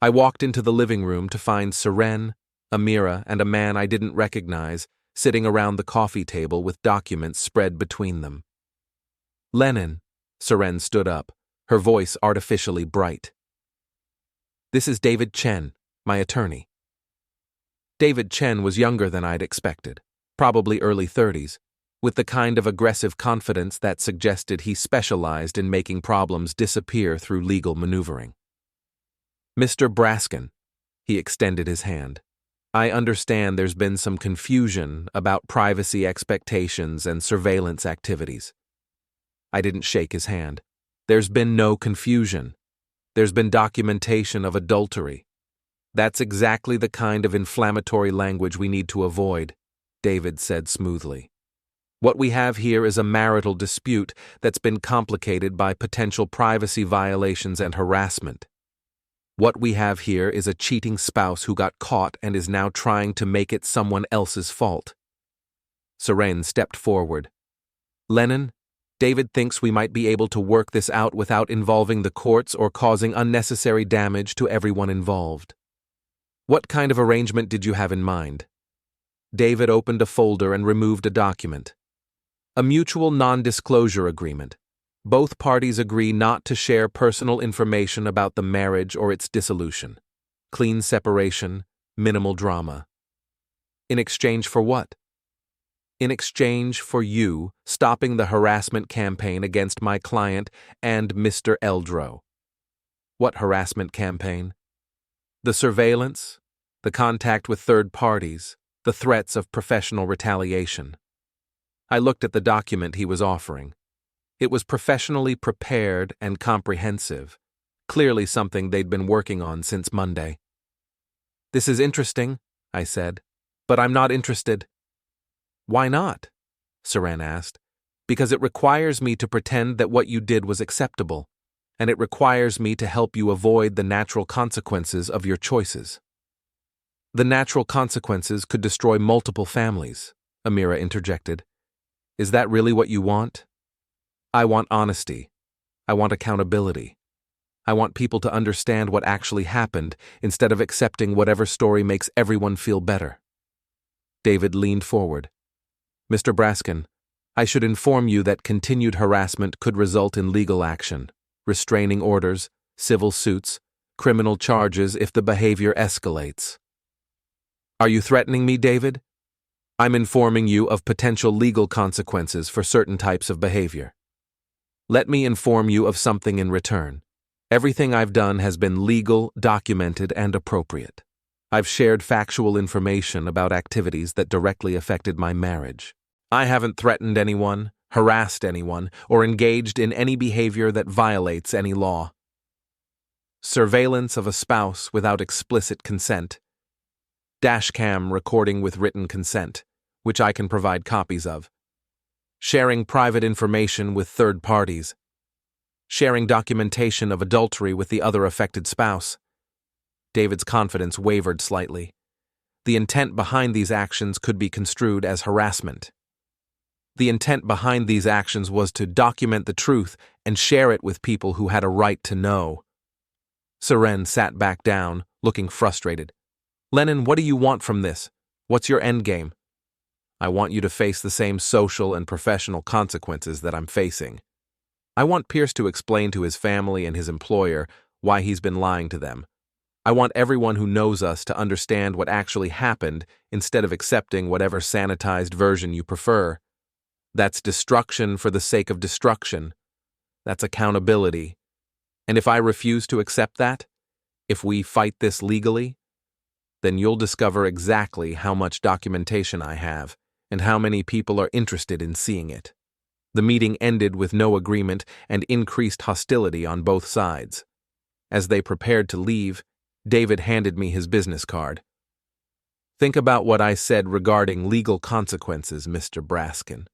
I walked into the living room to find Seren, Amira, and a man I didn't recognize sitting around the coffee table with documents spread between them. Lennon, Seren stood up, her voice artificially bright. This is David Chen, my attorney. David Chen was younger than I'd expected, probably early 30s, with the kind of aggressive confidence that suggested he specialized in making problems disappear through legal maneuvering. Mr. Brasken, he extended his hand. I understand there's been some confusion about privacy expectations and surveillance activities. I didn't shake his hand. There's been no confusion. There's been documentation of adultery. That's exactly the kind of inflammatory language we need to avoid, David said smoothly. What we have here is a marital dispute that's been complicated by potential privacy violations and harassment. What we have here is a cheating spouse who got caught and is now trying to make it someone else's fault. Seren stepped forward. Lennon, David thinks we might be able to work this out without involving the courts or causing unnecessary damage to everyone involved. What kind of arrangement did you have in mind? David opened a folder and removed a document. A mutual non-disclosure agreement. Both parties agree not to share personal information about the marriage or its dissolution. Clean separation, minimal drama. In exchange for what? In exchange for you stopping the harassment campaign against my client and Mr. Eldro. What harassment campaign? The surveillance, the contact with third parties, the threats of professional retaliation. I looked at the document he was offering. It was professionally prepared and comprehensive, clearly something they'd been working on since Monday. This is interesting, I said, but I'm not interested. Why not? Seren asked. Because it requires me to pretend that what you did was acceptable, and it requires me to help you avoid the natural consequences of your choices. The natural consequences could destroy multiple families, Amira interjected. Is that really what you want? I want honesty. I want accountability. I want people to understand what actually happened instead of accepting whatever story makes everyone feel better. David leaned forward. Mr. Brasken, I should inform you that continued harassment could result in legal action, restraining orders, civil suits, criminal charges if the behavior escalates. Are you threatening me, David? I'm informing you of potential legal consequences for certain types of behavior. Let me inform you of something in return. Everything I've done has been legal, documented, and appropriate. I've shared factual information about activities that directly affected my marriage. I haven't threatened anyone, harassed anyone, or engaged in any behavior that violates any law. Surveillance of a spouse without explicit consent. Dashcam recording with written consent, which I can provide copies of. Sharing private information with third parties. Sharing documentation of adultery with the other affected spouse. David's confidence wavered slightly. The intent behind these actions could be construed as harassment. The intent behind these actions was to document the truth and share it with people who had a right to know. Seren sat back down, looking frustrated. Lennon, what do you want from this? What's your endgame? I want you to face the same social and professional consequences that I'm facing. I want Pierce to explain to his family and his employer why he's been lying to them. I want everyone who knows us to understand what actually happened instead of accepting whatever sanitized version you prefer. That's destruction for the sake of destruction. That's accountability. And if I refuse to accept that, if we fight this legally, then you'll discover exactly how much documentation I have and how many people are interested in seeing it. The meeting ended with no agreement and increased hostility on both sides. As they prepared to leave, David handed me his business card. Think about what I said regarding legal consequences, Mr. Brasken.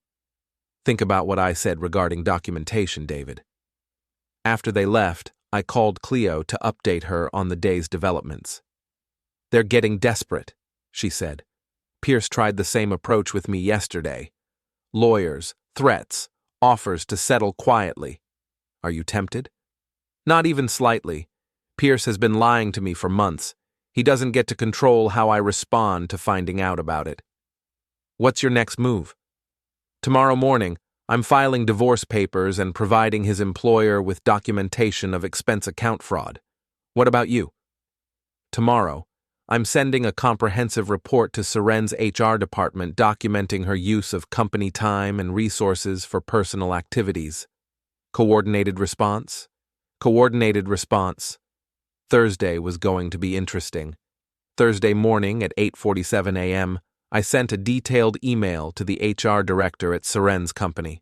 Think about what I said regarding documentation, David. After they left, I called Cleo to update her on the day's developments. They're getting desperate, she said. Pierce tried the same approach with me yesterday. Lawyers, threats, offers to settle quietly. Are you tempted? Not even slightly. Pierce has been lying to me for months. He doesn't get to control how I respond to finding out about it. What's your next move? Tomorrow morning, I'm filing divorce papers and providing his employer with documentation of expense account fraud. What about you? Tomorrow, I'm sending a comprehensive report to Seren's HR department documenting her use of company time and resources for personal activities. Coordinated response? Coordinated response. Thursday was going to be interesting. Thursday morning at 8:47 a.m., I sent a detailed email to the HR director at Seren's company.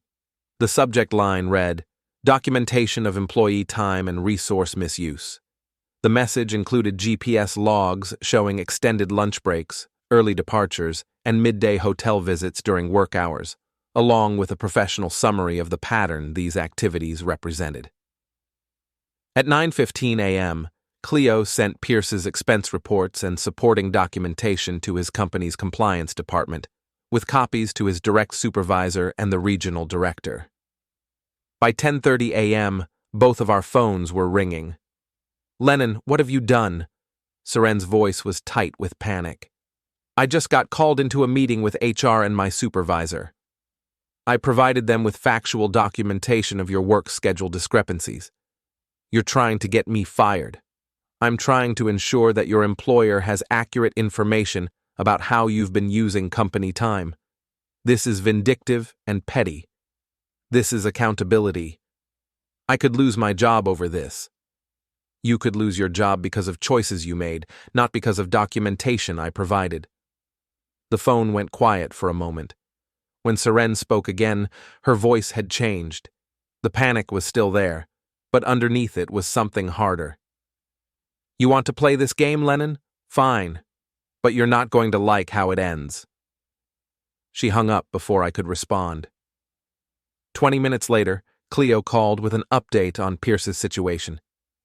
The subject line read, "Documentation of employee time and resource misuse." The message included GPS logs showing extended lunch breaks, early departures, and midday hotel visits during work hours, along with a professional summary of the pattern these activities represented. At 9:15 a.m., Cleo sent Pierce's expense reports and supporting documentation to his company's compliance department, with copies to his direct supervisor and the regional director. By 10:30 a.m., both of our phones were ringing. "Lennon, what have you done?" Seren's voice was tight with panic. "I just got called into a meeting with HR and my supervisor. I provided them with factual documentation of your work schedule discrepancies. You're trying to get me fired. I'm trying to ensure that your employer has accurate information about how you've been using company time. This is vindictive and petty. This is accountability. I could lose my job over this. You could lose your job because of choices you made, not because of documentation I provided." The phone went quiet for a moment. When Seren spoke again, her voice had changed. The panic was still there, but underneath it was something harder. "You want to play this game, Lennon? Fine. But you're not going to like how it ends." She hung up before I could respond. 20 minutes later, Cleo called with an update on Pierce's situation.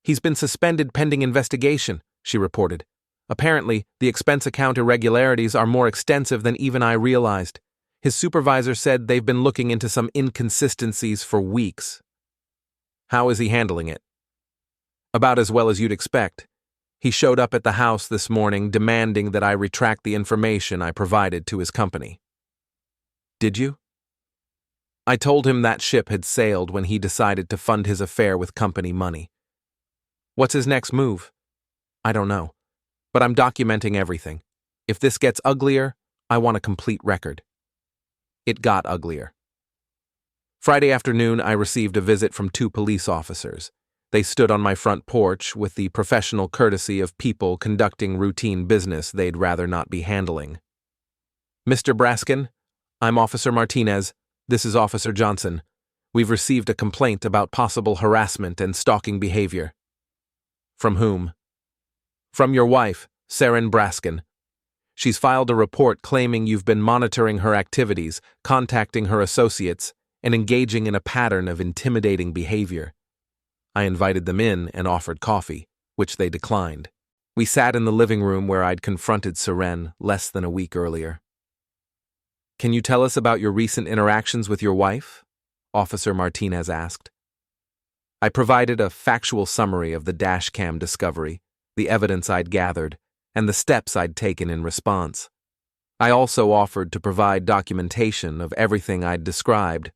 "He's been suspended pending investigation," she reported. "Apparently, the expense account irregularities are more extensive than even I realized. His supervisor said they've been looking into some inconsistencies for weeks." "How is he handling it?" "About as well as you'd expect. He showed up at the house this morning demanding that I retract the information I provided to his company." "Did you?" "I told him that ship had sailed when he decided to fund his affair with company money." "What's his next move?" "I don't know. But I'm documenting everything. If this gets uglier, I want a complete record." It got uglier. Friday afternoon, I received a visit from 2 police officers. They stood on my front porch with the professional courtesy of people conducting routine business they'd rather not be handling. "Mr. Brasken, I'm Officer Martinez. This is Officer Johnson. We've received a complaint about possible harassment and stalking behavior." "From whom?" "From your wife, Seren Brasken. She's filed a report claiming you've been monitoring her activities, contacting her associates, and engaging in a pattern of intimidating behavior." I invited them in and offered coffee, which they declined. We sat in the living room where I'd confronted Seren less than a week earlier. "Can you tell us about your recent interactions with your wife?" Officer Martinez asked. I provided a factual summary of the dashcam discovery, the evidence I'd gathered, and the steps I'd taken in response. I also offered to provide documentation of everything I'd described.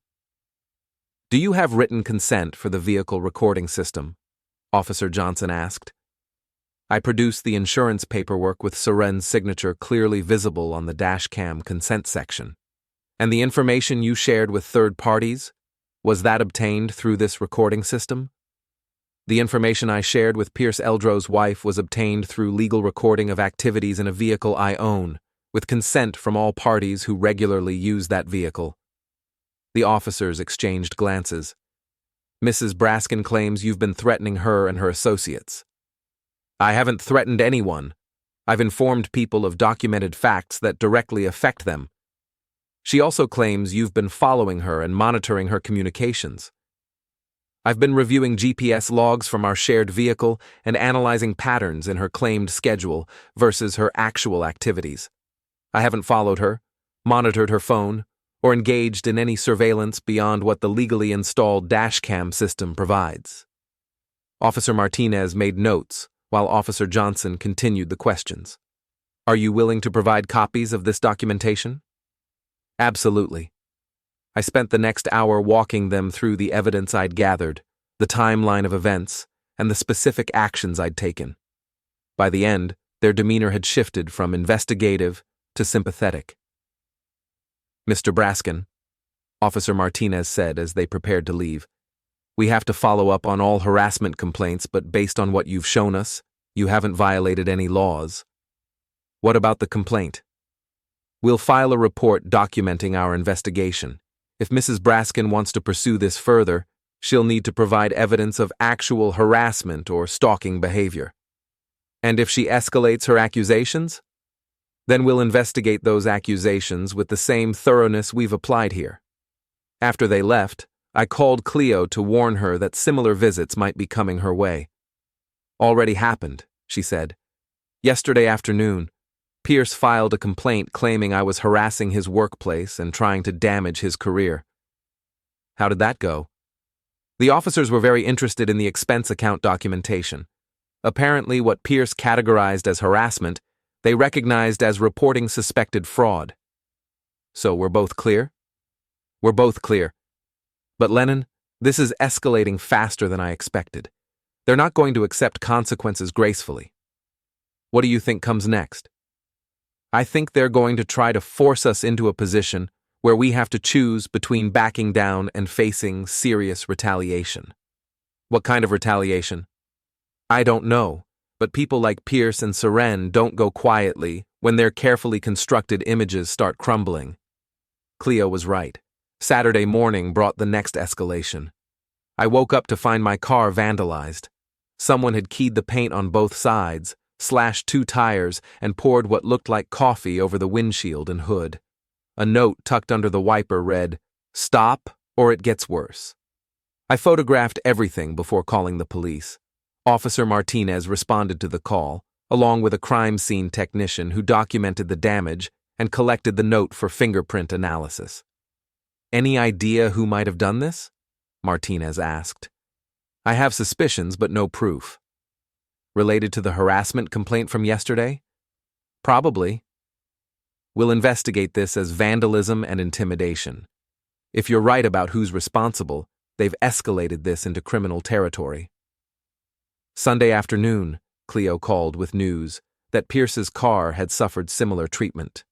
"Do you have written consent for the vehicle recording system?" Officer Johnson asked. I produced the insurance paperwork with Seren's signature clearly visible on the dashcam consent section. "And the information you shared with third parties? Was that obtained through this recording system?" "The information I shared with Pierce Eldrow's wife was obtained through legal recording of activities in a vehicle I own, with consent from all parties who regularly use that vehicle." The officers exchanged glances. "Mrs. Brasken claims you've been threatening her and her associates." "I haven't threatened anyone. I've informed people of documented facts that directly affect them." "She also claims you've been following her and monitoring her communications." "I've been reviewing GPS logs from our shared vehicle and analyzing patterns in her claimed schedule versus her actual activities." I haven't followed her, monitored her phone, or engaged in any surveillance beyond what the legally installed dashcam system provides. Officer Martinez made notes while Officer Johnson continued the questions. Are you willing to provide copies of this documentation? Absolutely. I spent the next hour walking them through the evidence I'd gathered, the timeline of events, and the specific actions I'd taken. By the end, their demeanor had shifted from investigative to sympathetic. Mr. Brasken, Officer Martinez said as they prepared to leave, we have to follow up on all harassment complaints, but based on what you've shown us, you haven't violated any laws. What about the complaint? We'll file a report documenting our investigation. If Mrs. Brasken wants to pursue this further, she'll need to provide evidence of actual harassment or stalking behavior. And if she escalates her accusations, then we'll investigate those accusations with the same thoroughness we've applied here. After they left, I called Cleo to warn her that similar visits might be coming her way. Already happened, she said. Yesterday afternoon, Pierce filed a complaint claiming I was harassing his workplace and trying to damage his career. How did that go? The officers were very interested in the expense account documentation. Apparently, what Pierce categorized as harassment, they recognized as reporting suspected fraud. So we're both clear? We're both clear. But Lennon, this is escalating faster than I expected. They're not going to accept consequences gracefully. What do you think comes next? I think they're going to try to force us into a position where we have to choose between backing down and facing serious retaliation. What kind of retaliation? I don't know, but people like Pierce and Seren don't go quietly when their carefully constructed images start crumbling. Cleo was right. Saturday morning brought the next escalation. I woke up to find my car vandalized. Someone had keyed the paint on both sides, slashed 2 tires, and poured what looked like coffee over the windshield and hood. A note tucked under the wiper read, "Stop or it gets worse." I photographed everything before calling the police. Officer Martinez responded to the call, along with a crime scene technician who documented the damage and collected the note for fingerprint analysis. Any idea who might have done this? Martinez asked. I have suspicions, but no proof. Related to the harassment complaint from yesterday? Probably. We'll investigate this as vandalism and intimidation. If you're right about who's responsible, they've escalated this into criminal territory. Sunday afternoon, Cleo called with news that Pierce's car had suffered similar treatment.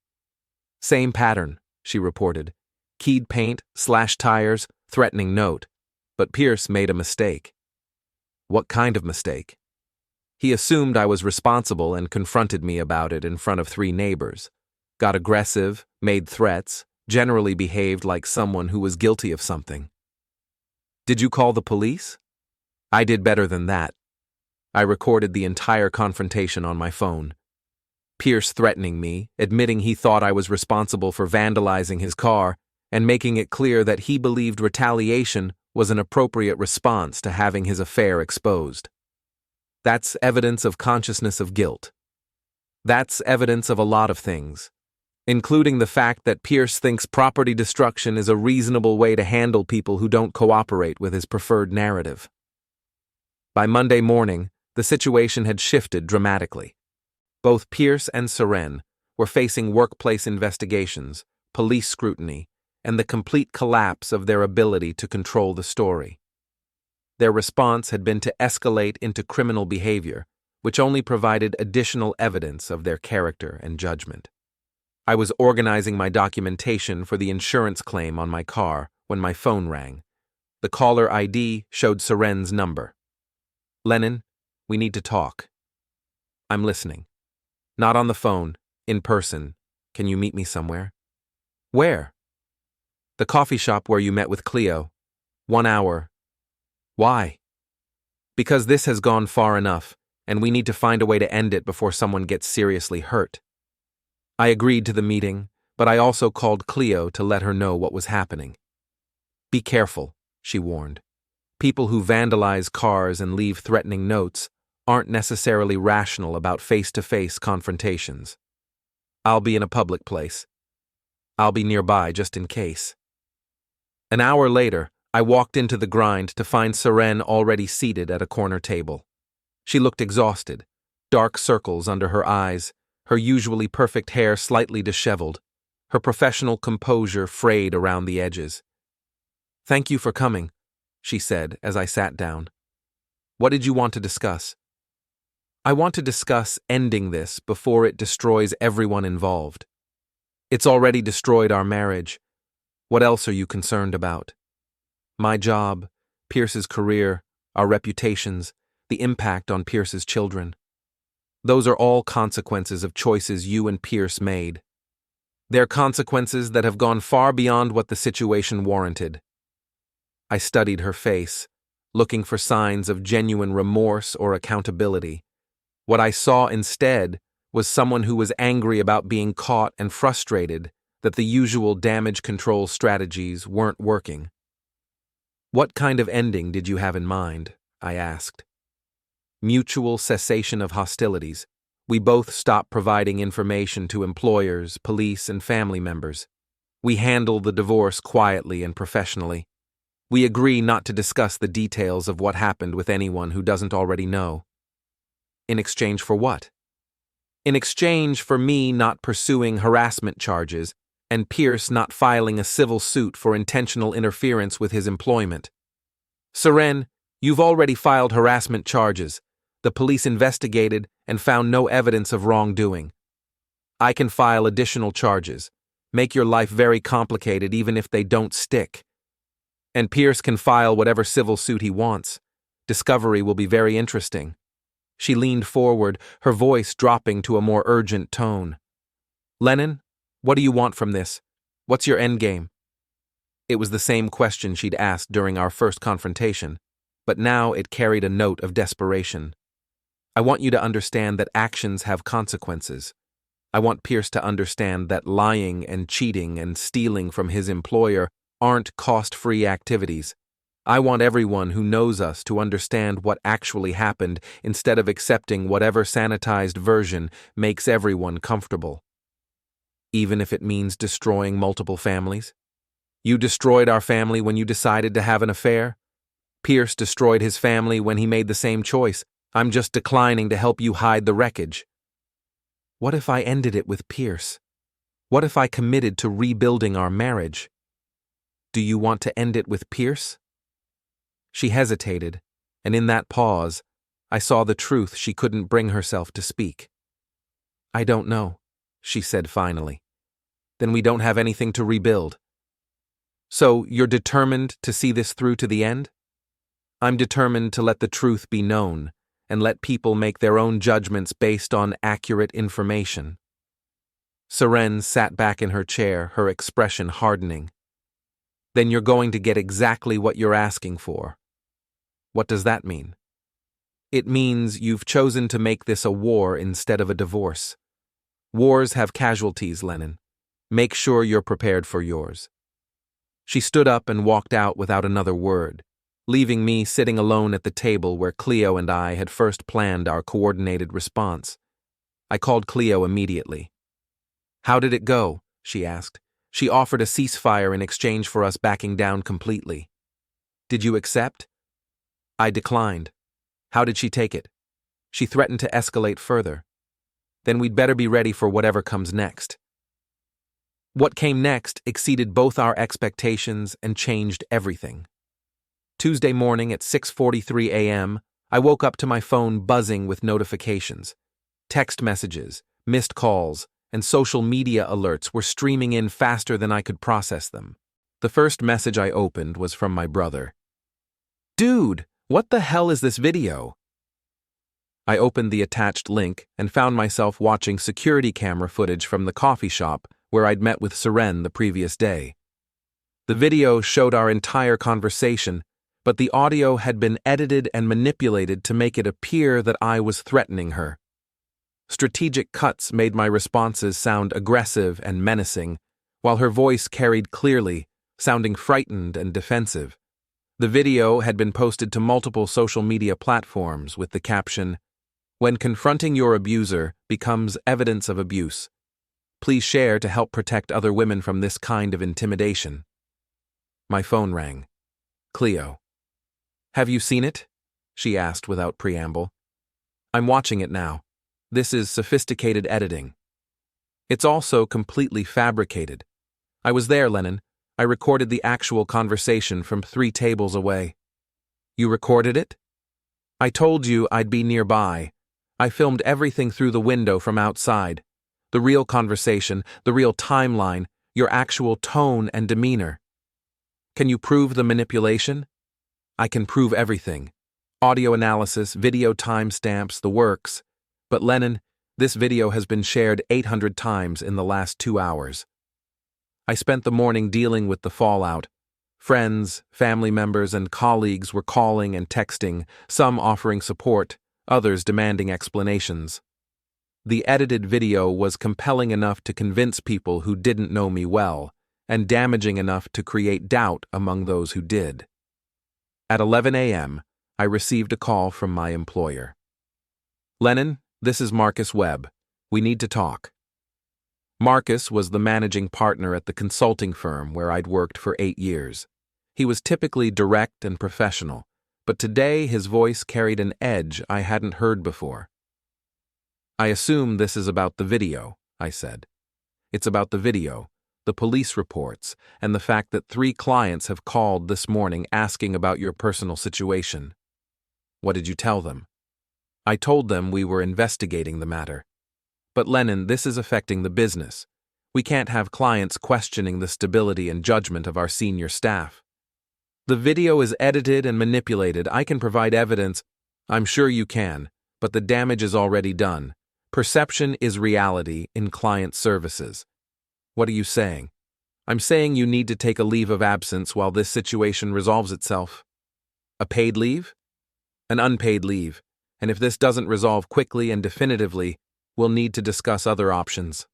Same pattern, she reported. Keyed paint, slashed tires, threatening note. But Pierce made a mistake. What kind of mistake? He assumed I was responsible and confronted me about it in front of 3 neighbors. Got aggressive, made threats, generally behaved like someone who was guilty of something. Did you call the police? I did better than that. I recorded the entire confrontation on my phone. Pierce threatening me, admitting he thought I was responsible for vandalizing his car, and making it clear that he believed retaliation was an appropriate response to having his affair exposed. That's evidence of consciousness of guilt. That's evidence of a lot of things, including the fact that Pierce thinks property destruction is a reasonable way to handle people who don't cooperate with his preferred narrative. By Monday morning, the situation had shifted dramatically. Both Pierce and Seren were facing workplace investigations, police scrutiny, and the complete collapse of their ability to control the story. Their response had been to escalate into criminal behavior, which only provided additional evidence of their character and judgment. I was organizing my documentation for the insurance claim on my car when my phone rang. The caller ID showed Seren's number. Lennon, we need to talk. I'm listening. Not on the phone, in person. Can you meet me somewhere? Where? The coffee shop where you met with Cleo. 1 hour. Why? Because this has gone far enough, and we need to find a way to end it before someone gets seriously hurt. I agreed to the meeting, but I also called Cleo to let her know what was happening. Be careful, she warned. People who vandalize cars and leave threatening notes aren't necessarily rational about face-to-face confrontations. I'll be in a public place. I'll be nearby just in case. An hour later, I walked into the grind to find Seren already seated at a corner table. She looked exhausted, dark circles under her eyes, her usually perfect hair slightly disheveled, her professional composure frayed around the edges. "Thank you for coming," she said as I sat down. "What did you want to discuss?" "I want to discuss ending this before it destroys everyone involved. It's already destroyed our marriage. What else are you concerned about? My job, Pierce's career, our reputations, the impact on Pierce's children. Those are all consequences of choices you and Pierce made. They're consequences that have gone far beyond what the situation warranted." I studied her face, looking for signs of genuine remorse or accountability. What I saw instead was someone who was angry about being caught and frustrated that the usual damage control strategies weren't working. "What kind of ending did you have in mind?" I asked. "Mutual cessation of hostilities. We both stop providing information to employers, police, and family members. We handle the divorce quietly and professionally. We agree not to discuss the details of what happened with anyone who doesn't already know." "In exchange for what?" "In exchange for me not pursuing harassment charges and Pierce not filing a civil suit for intentional interference with his employment." "Seren, you've already filed harassment charges. The police investigated and found no evidence of wrongdoing. I can file additional charges, make your life very complicated even if they don't stick. And Pierce can file whatever civil suit he wants. Discovery will be very interesting." She leaned forward, her voice dropping to a more urgent tone. "Lennon, what do you want from this? What's your endgame?" It was the same question she'd asked during our first confrontation, but now it carried a note of desperation. "I want you to understand that actions have consequences. I want Pierce to understand that lying and cheating and stealing from his employer aren't cost-free activities. I want everyone who knows us to understand what actually happened instead of accepting whatever sanitized version makes everyone comfortable. Even if it means destroying multiple families? You destroyed our family when you decided to have an affair. Pierce destroyed his family when he made the same choice. I'm just declining to help you hide the wreckage." "What if I ended it with Pierce? What if I committed to rebuilding our marriage?" "Do you want to end it with Pierce?" She hesitated, and in that pause, I saw the truth she couldn't bring herself to speak. "I don't know," she said finally. "Then we don't have anything to rebuild." "So you're determined to see this through to the end?" "I'm determined to let the truth be known and let people make their own judgments based on accurate information." Seren sat back in her chair, her expression hardening. "Then you're going to get exactly what you're asking for." "What does that mean?" "It means you've chosen to make this a war instead of a divorce. Wars have casualties, Lennon. Make sure you're prepared for yours." She stood up and walked out without another word, leaving me sitting alone at the table where Cleo and I had first planned our coordinated response. I called Cleo immediately. "How did it go?" she asked. "She offered a ceasefire in exchange for us backing down completely. Did you accept?" "I declined." "How did she take it?" "She threatened to escalate further." "Then we'd better be ready for whatever comes next." What came next exceeded both our expectations and changed everything. Tuesday morning at 6:43 a.m., I woke up to my phone buzzing with notifications. Text messages, missed calls, and social media alerts were streaming in faster than I could process them. The first message I opened was from my brother. "Dude, what the hell is this video?" I opened the attached link and found myself watching security camera footage from the coffee shop where I'd met with Seren the previous day. The video showed our entire conversation, but the audio had been edited and manipulated to make it appear that I was threatening her. Strategic cuts made my responses sound aggressive and menacing, while her voice carried clearly, sounding frightened and defensive. The video had been posted to multiple social media platforms with the caption, "When confronting your abuser becomes evidence of abuse. Please share to help protect other women from this kind of intimidation. My phone rang. Cleo. Have you seen it? She asked without preamble. I'm watching it now. This is sophisticated editing. It's also completely fabricated. I was there, Lennon. I recorded the actual conversation from 3 tables away. You recorded it? I told you I'd be nearby. I filmed everything through the window from outside. The real conversation, the real timeline, your actual tone and demeanor. Can you prove the manipulation? I can prove everything. Audio analysis, video timestamps, the works. But Lennon, this video has been shared 800 times in the last 2 hours. I spent the morning dealing with the fallout. Friends, family members, and colleagues were calling and texting, some offering support, others demanding explanations. The edited video was compelling enough to convince people who didn't know me well, and damaging enough to create doubt among those who did. At 11 a.m., I received a call from my employer. Lennon, this is Marcus Webb. We need to talk. Marcus was the managing partner at the consulting firm where I'd worked for 8 years. He was typically direct and professional, but today his voice carried an edge I hadn't heard before. I assume this is about the video, I said. It's about the video, the police reports, and the fact that 3 clients have called this morning asking about your personal situation. What did you tell them? I told them we were investigating the matter. But Lennon, this is affecting the business. We can't have clients questioning the stability and judgment of our senior staff. The video is edited and manipulated. I can provide evidence. I'm sure you can, but the damage is already done. Perception is reality in client services. What are you saying? I'm saying you need to take a leave of absence while this situation resolves itself. A paid leave? An unpaid leave. And if this doesn't resolve quickly and definitively, we'll need to discuss other options.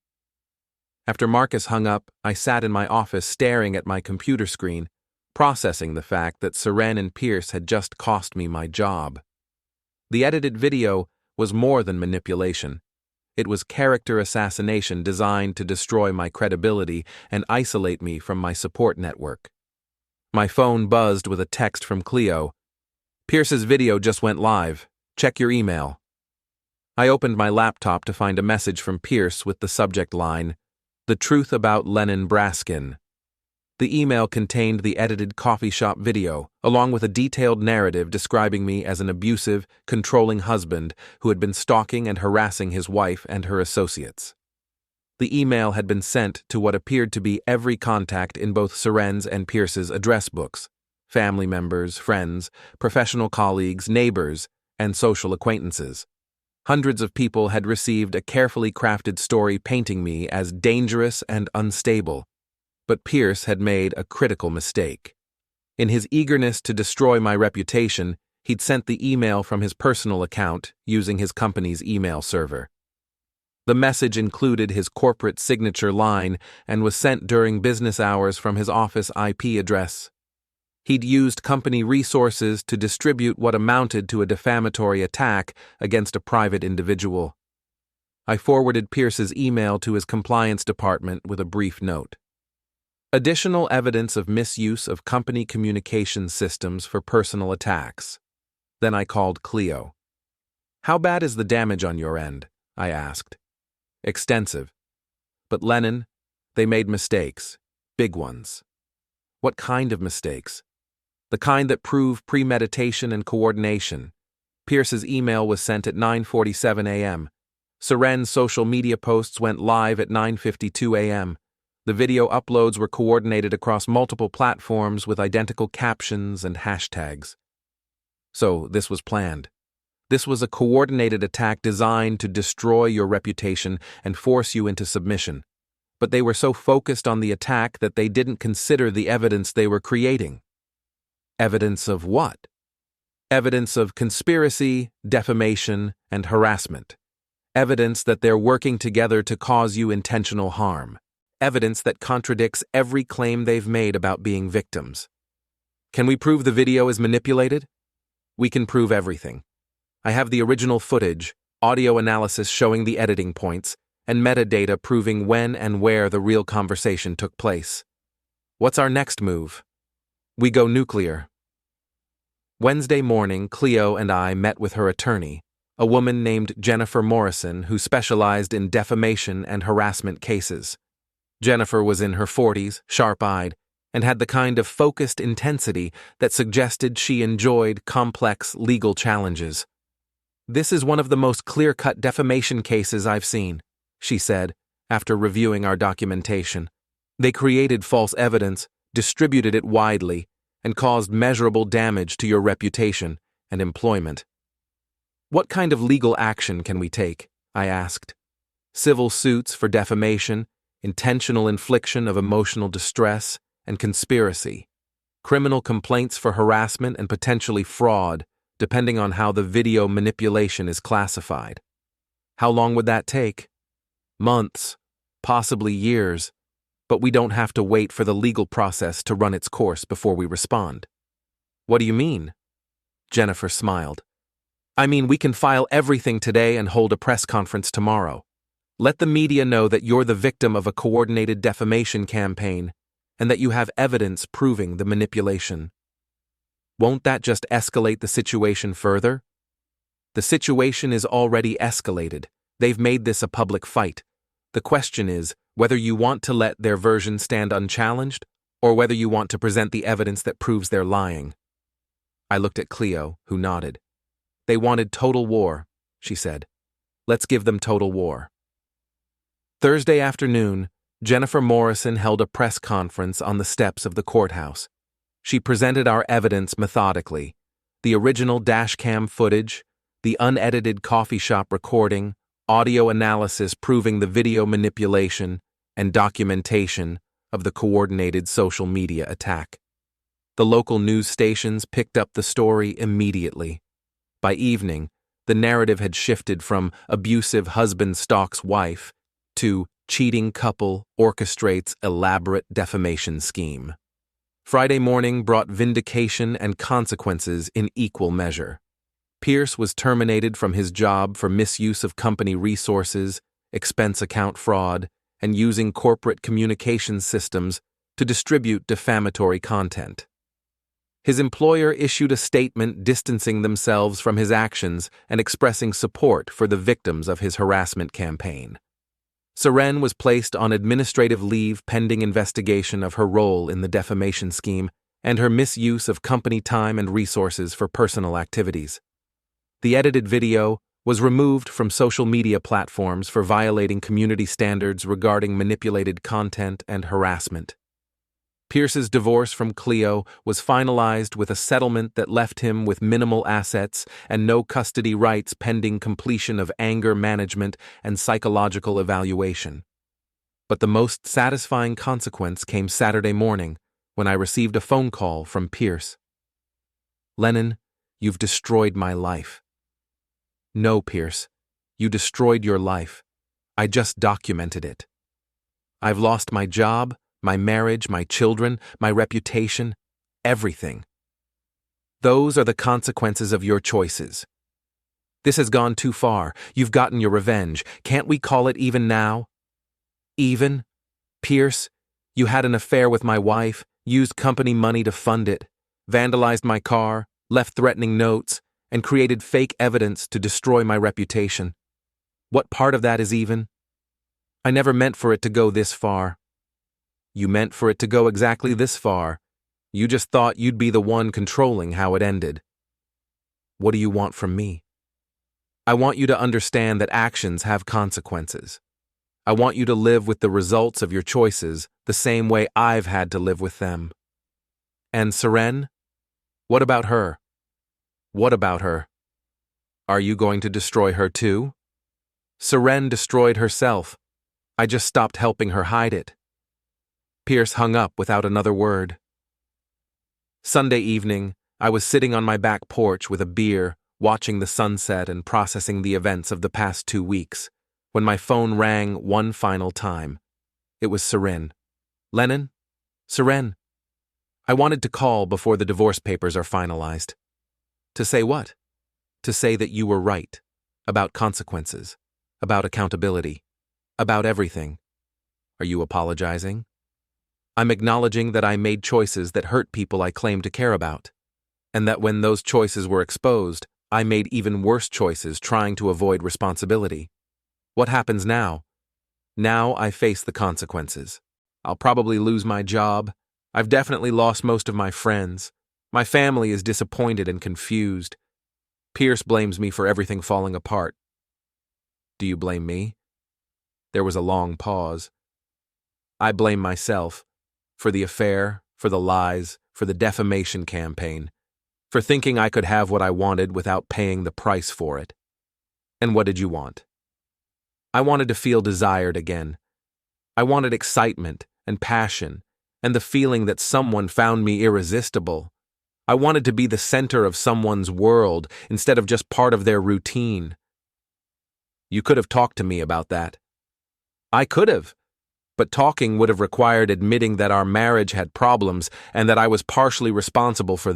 After Marcus hung up, I sat in my office staring at my computer screen, processing the fact that Seren and Pierce had just cost me my job. The edited video was more than manipulation. It was character assassination designed to destroy my credibility and isolate me from my support network. My phone buzzed with a text from Cleo. Pierce's video just went live. Check your email. I opened my laptop to find a message from Pierce with the subject line, "The Truth About Lennon Brasken." The email contained the edited coffee shop video, along with a detailed narrative describing me as an abusive, controlling husband who had been stalking and harassing his wife and her associates. The email had been sent to what appeared to be every contact in both Seren's and Pierce's address books: family members, friends, professional colleagues, neighbors, and social acquaintances. Hundreds of people had received a carefully crafted story painting me as dangerous and unstable. But Pierce had made a critical mistake. In his eagerness to destroy my reputation, he'd sent the email from his personal account using his company's email server. The message included his corporate signature line and was sent during business hours from his office IP address. He'd used company resources to distribute what amounted to a defamatory attack against a private individual. I forwarded Pierce's email to his compliance department with a brief note. Additional evidence of misuse of company communication systems for personal attacks. Then I called Cleo. How bad is the damage on your end? I asked. Extensive. But Lennon, they made mistakes. Big ones. What kind of mistakes? The kind that prove premeditation and coordination. Pierce's email was sent at 9:47 a.m. Seren's social media posts went live at 9:52 a.m. The video uploads were coordinated across multiple platforms with identical captions and hashtags. So this was planned. This was a coordinated attack designed to destroy your reputation and force you into submission. But they were so focused on the attack that they didn't consider the evidence they were creating. Evidence of what? Evidence of conspiracy, defamation, and harassment. Evidence that they're working together to cause you intentional harm. Evidence that contradicts every claim they've made about being victims. Can we prove the video is manipulated? We can prove everything. I have the original footage, audio analysis showing the editing points, and metadata proving when and where the real conversation took place. What's our next move? We go nuclear. Wednesday morning, Cleo and I met with her attorney, a woman named Jennifer Morrison who specialized in defamation and harassment cases. Jennifer was in her 40s, sharp-eyed, and had the kind of focused intensity that suggested she enjoyed complex legal challenges. "This is one of the most clear-cut defamation cases I've seen," she said, after reviewing our documentation. "They created false evidence, distributed it widely, and caused measurable damage to your reputation and employment." "What kind of legal action can we take?" I asked. "Civil suits for defamation, intentional infliction of emotional distress, and conspiracy. Criminal complaints for harassment and potentially fraud, depending on how the video manipulation is classified." "How long would that take?" "Months, possibly years, but we don't have to wait for the legal process to run its course before we respond." "What do you mean?" Jennifer smiled. "I mean, we can file everything today and hold a press conference tomorrow. Let the media know that you're the victim of a coordinated defamation campaign and that you have evidence proving the manipulation." "Won't that just escalate the situation further?" "The situation is already escalated. They've made this a public fight. The question is whether you want to let their version stand unchallenged or whether you want to present the evidence that proves they're lying." I looked at Cleo, who nodded. "They wanted total war," she said. "Let's give them total war." Thursday afternoon, Jennifer Morrison held a press conference on the steps of the courthouse. She presented our evidence methodically: the original dashcam footage, the unedited coffee shop recording, audio analysis proving the video manipulation, and documentation of the coordinated social media attack. The local news stations picked up the story immediately. By evening, the narrative had shifted from abusive husband stalks wife to cheating couple orchestrates elaborate defamation scheme. Friday morning brought vindication and consequences in equal measure. Pierce was terminated from his job for misuse of company resources, expense account fraud, and using corporate communications systems to distribute defamatory content. His employer issued a statement distancing themselves from his actions and expressing support for the victims of his harassment campaign. Seren was placed on administrative leave pending investigation of her role in the defamation scheme and her misuse of company time and resources for personal activities. The edited video was removed from social media platforms for violating community standards regarding manipulated content and harassment. Pierce's divorce from Cleo was finalized with a settlement that left him with minimal assets and no custody rights pending completion of anger management and psychological evaluation. But the most satisfying consequence came Saturday morning when I received a phone call from Pierce. "Lennon, you've destroyed my life." "No, Pierce, you destroyed your life. I just documented it. I've lost my job, my marriage, my children, my reputation, everything. Those are the consequences of your choices. This has gone too far. You've gotten your revenge. Can't we call it even now?" "Even? Pierce, you had an affair with my wife, used company money to fund it, vandalized my car, left threatening notes, and created fake evidence to destroy my reputation. What part of that is even? I never meant for it to go this far." "You meant for it to go exactly this far. You just thought you'd be the one controlling how it ended." "What do you want from me?" "I want you to understand that actions have consequences. I want you to live with the results of your choices the same way I've had to live with them." "And Seren? What about her?" "What about her? Are you going to destroy her too?" "Seren destroyed herself. I just stopped helping her hide it." Pierce hung up without another word. Sunday evening, I was sitting on my back porch with a beer, watching the sunset and processing the events of the past 2 weeks, when my phone rang one final time. It was Seren. "Lennon? Seren. I wanted to call before the divorce papers are finalized." "To say what?" "To say that you were right. About consequences. About accountability." About everything. Are you apologizing? I'm acknowledging that I made choices that hurt people I claim to care about, and that when those choices were exposed, I made even worse choices trying to avoid responsibility. What happens now? Now I face the consequences. I'll probably lose my job. I've definitely lost most of my friends. My family is disappointed and confused. Pierce blames me for everything falling apart. Do you blame me? There was a long pause. I blame myself. For the affair, for the lies, for the defamation campaign, for thinking I could have what I wanted without paying the price for it. And what did you want? I wanted to feel desired again. I wanted excitement and passion and the feeling that someone found me irresistible. I wanted to be the center of someone's world instead of just part of their routine. You could have talked to me about that. I could have. But talking would have required admitting that our marriage had problems and that I was partially responsible for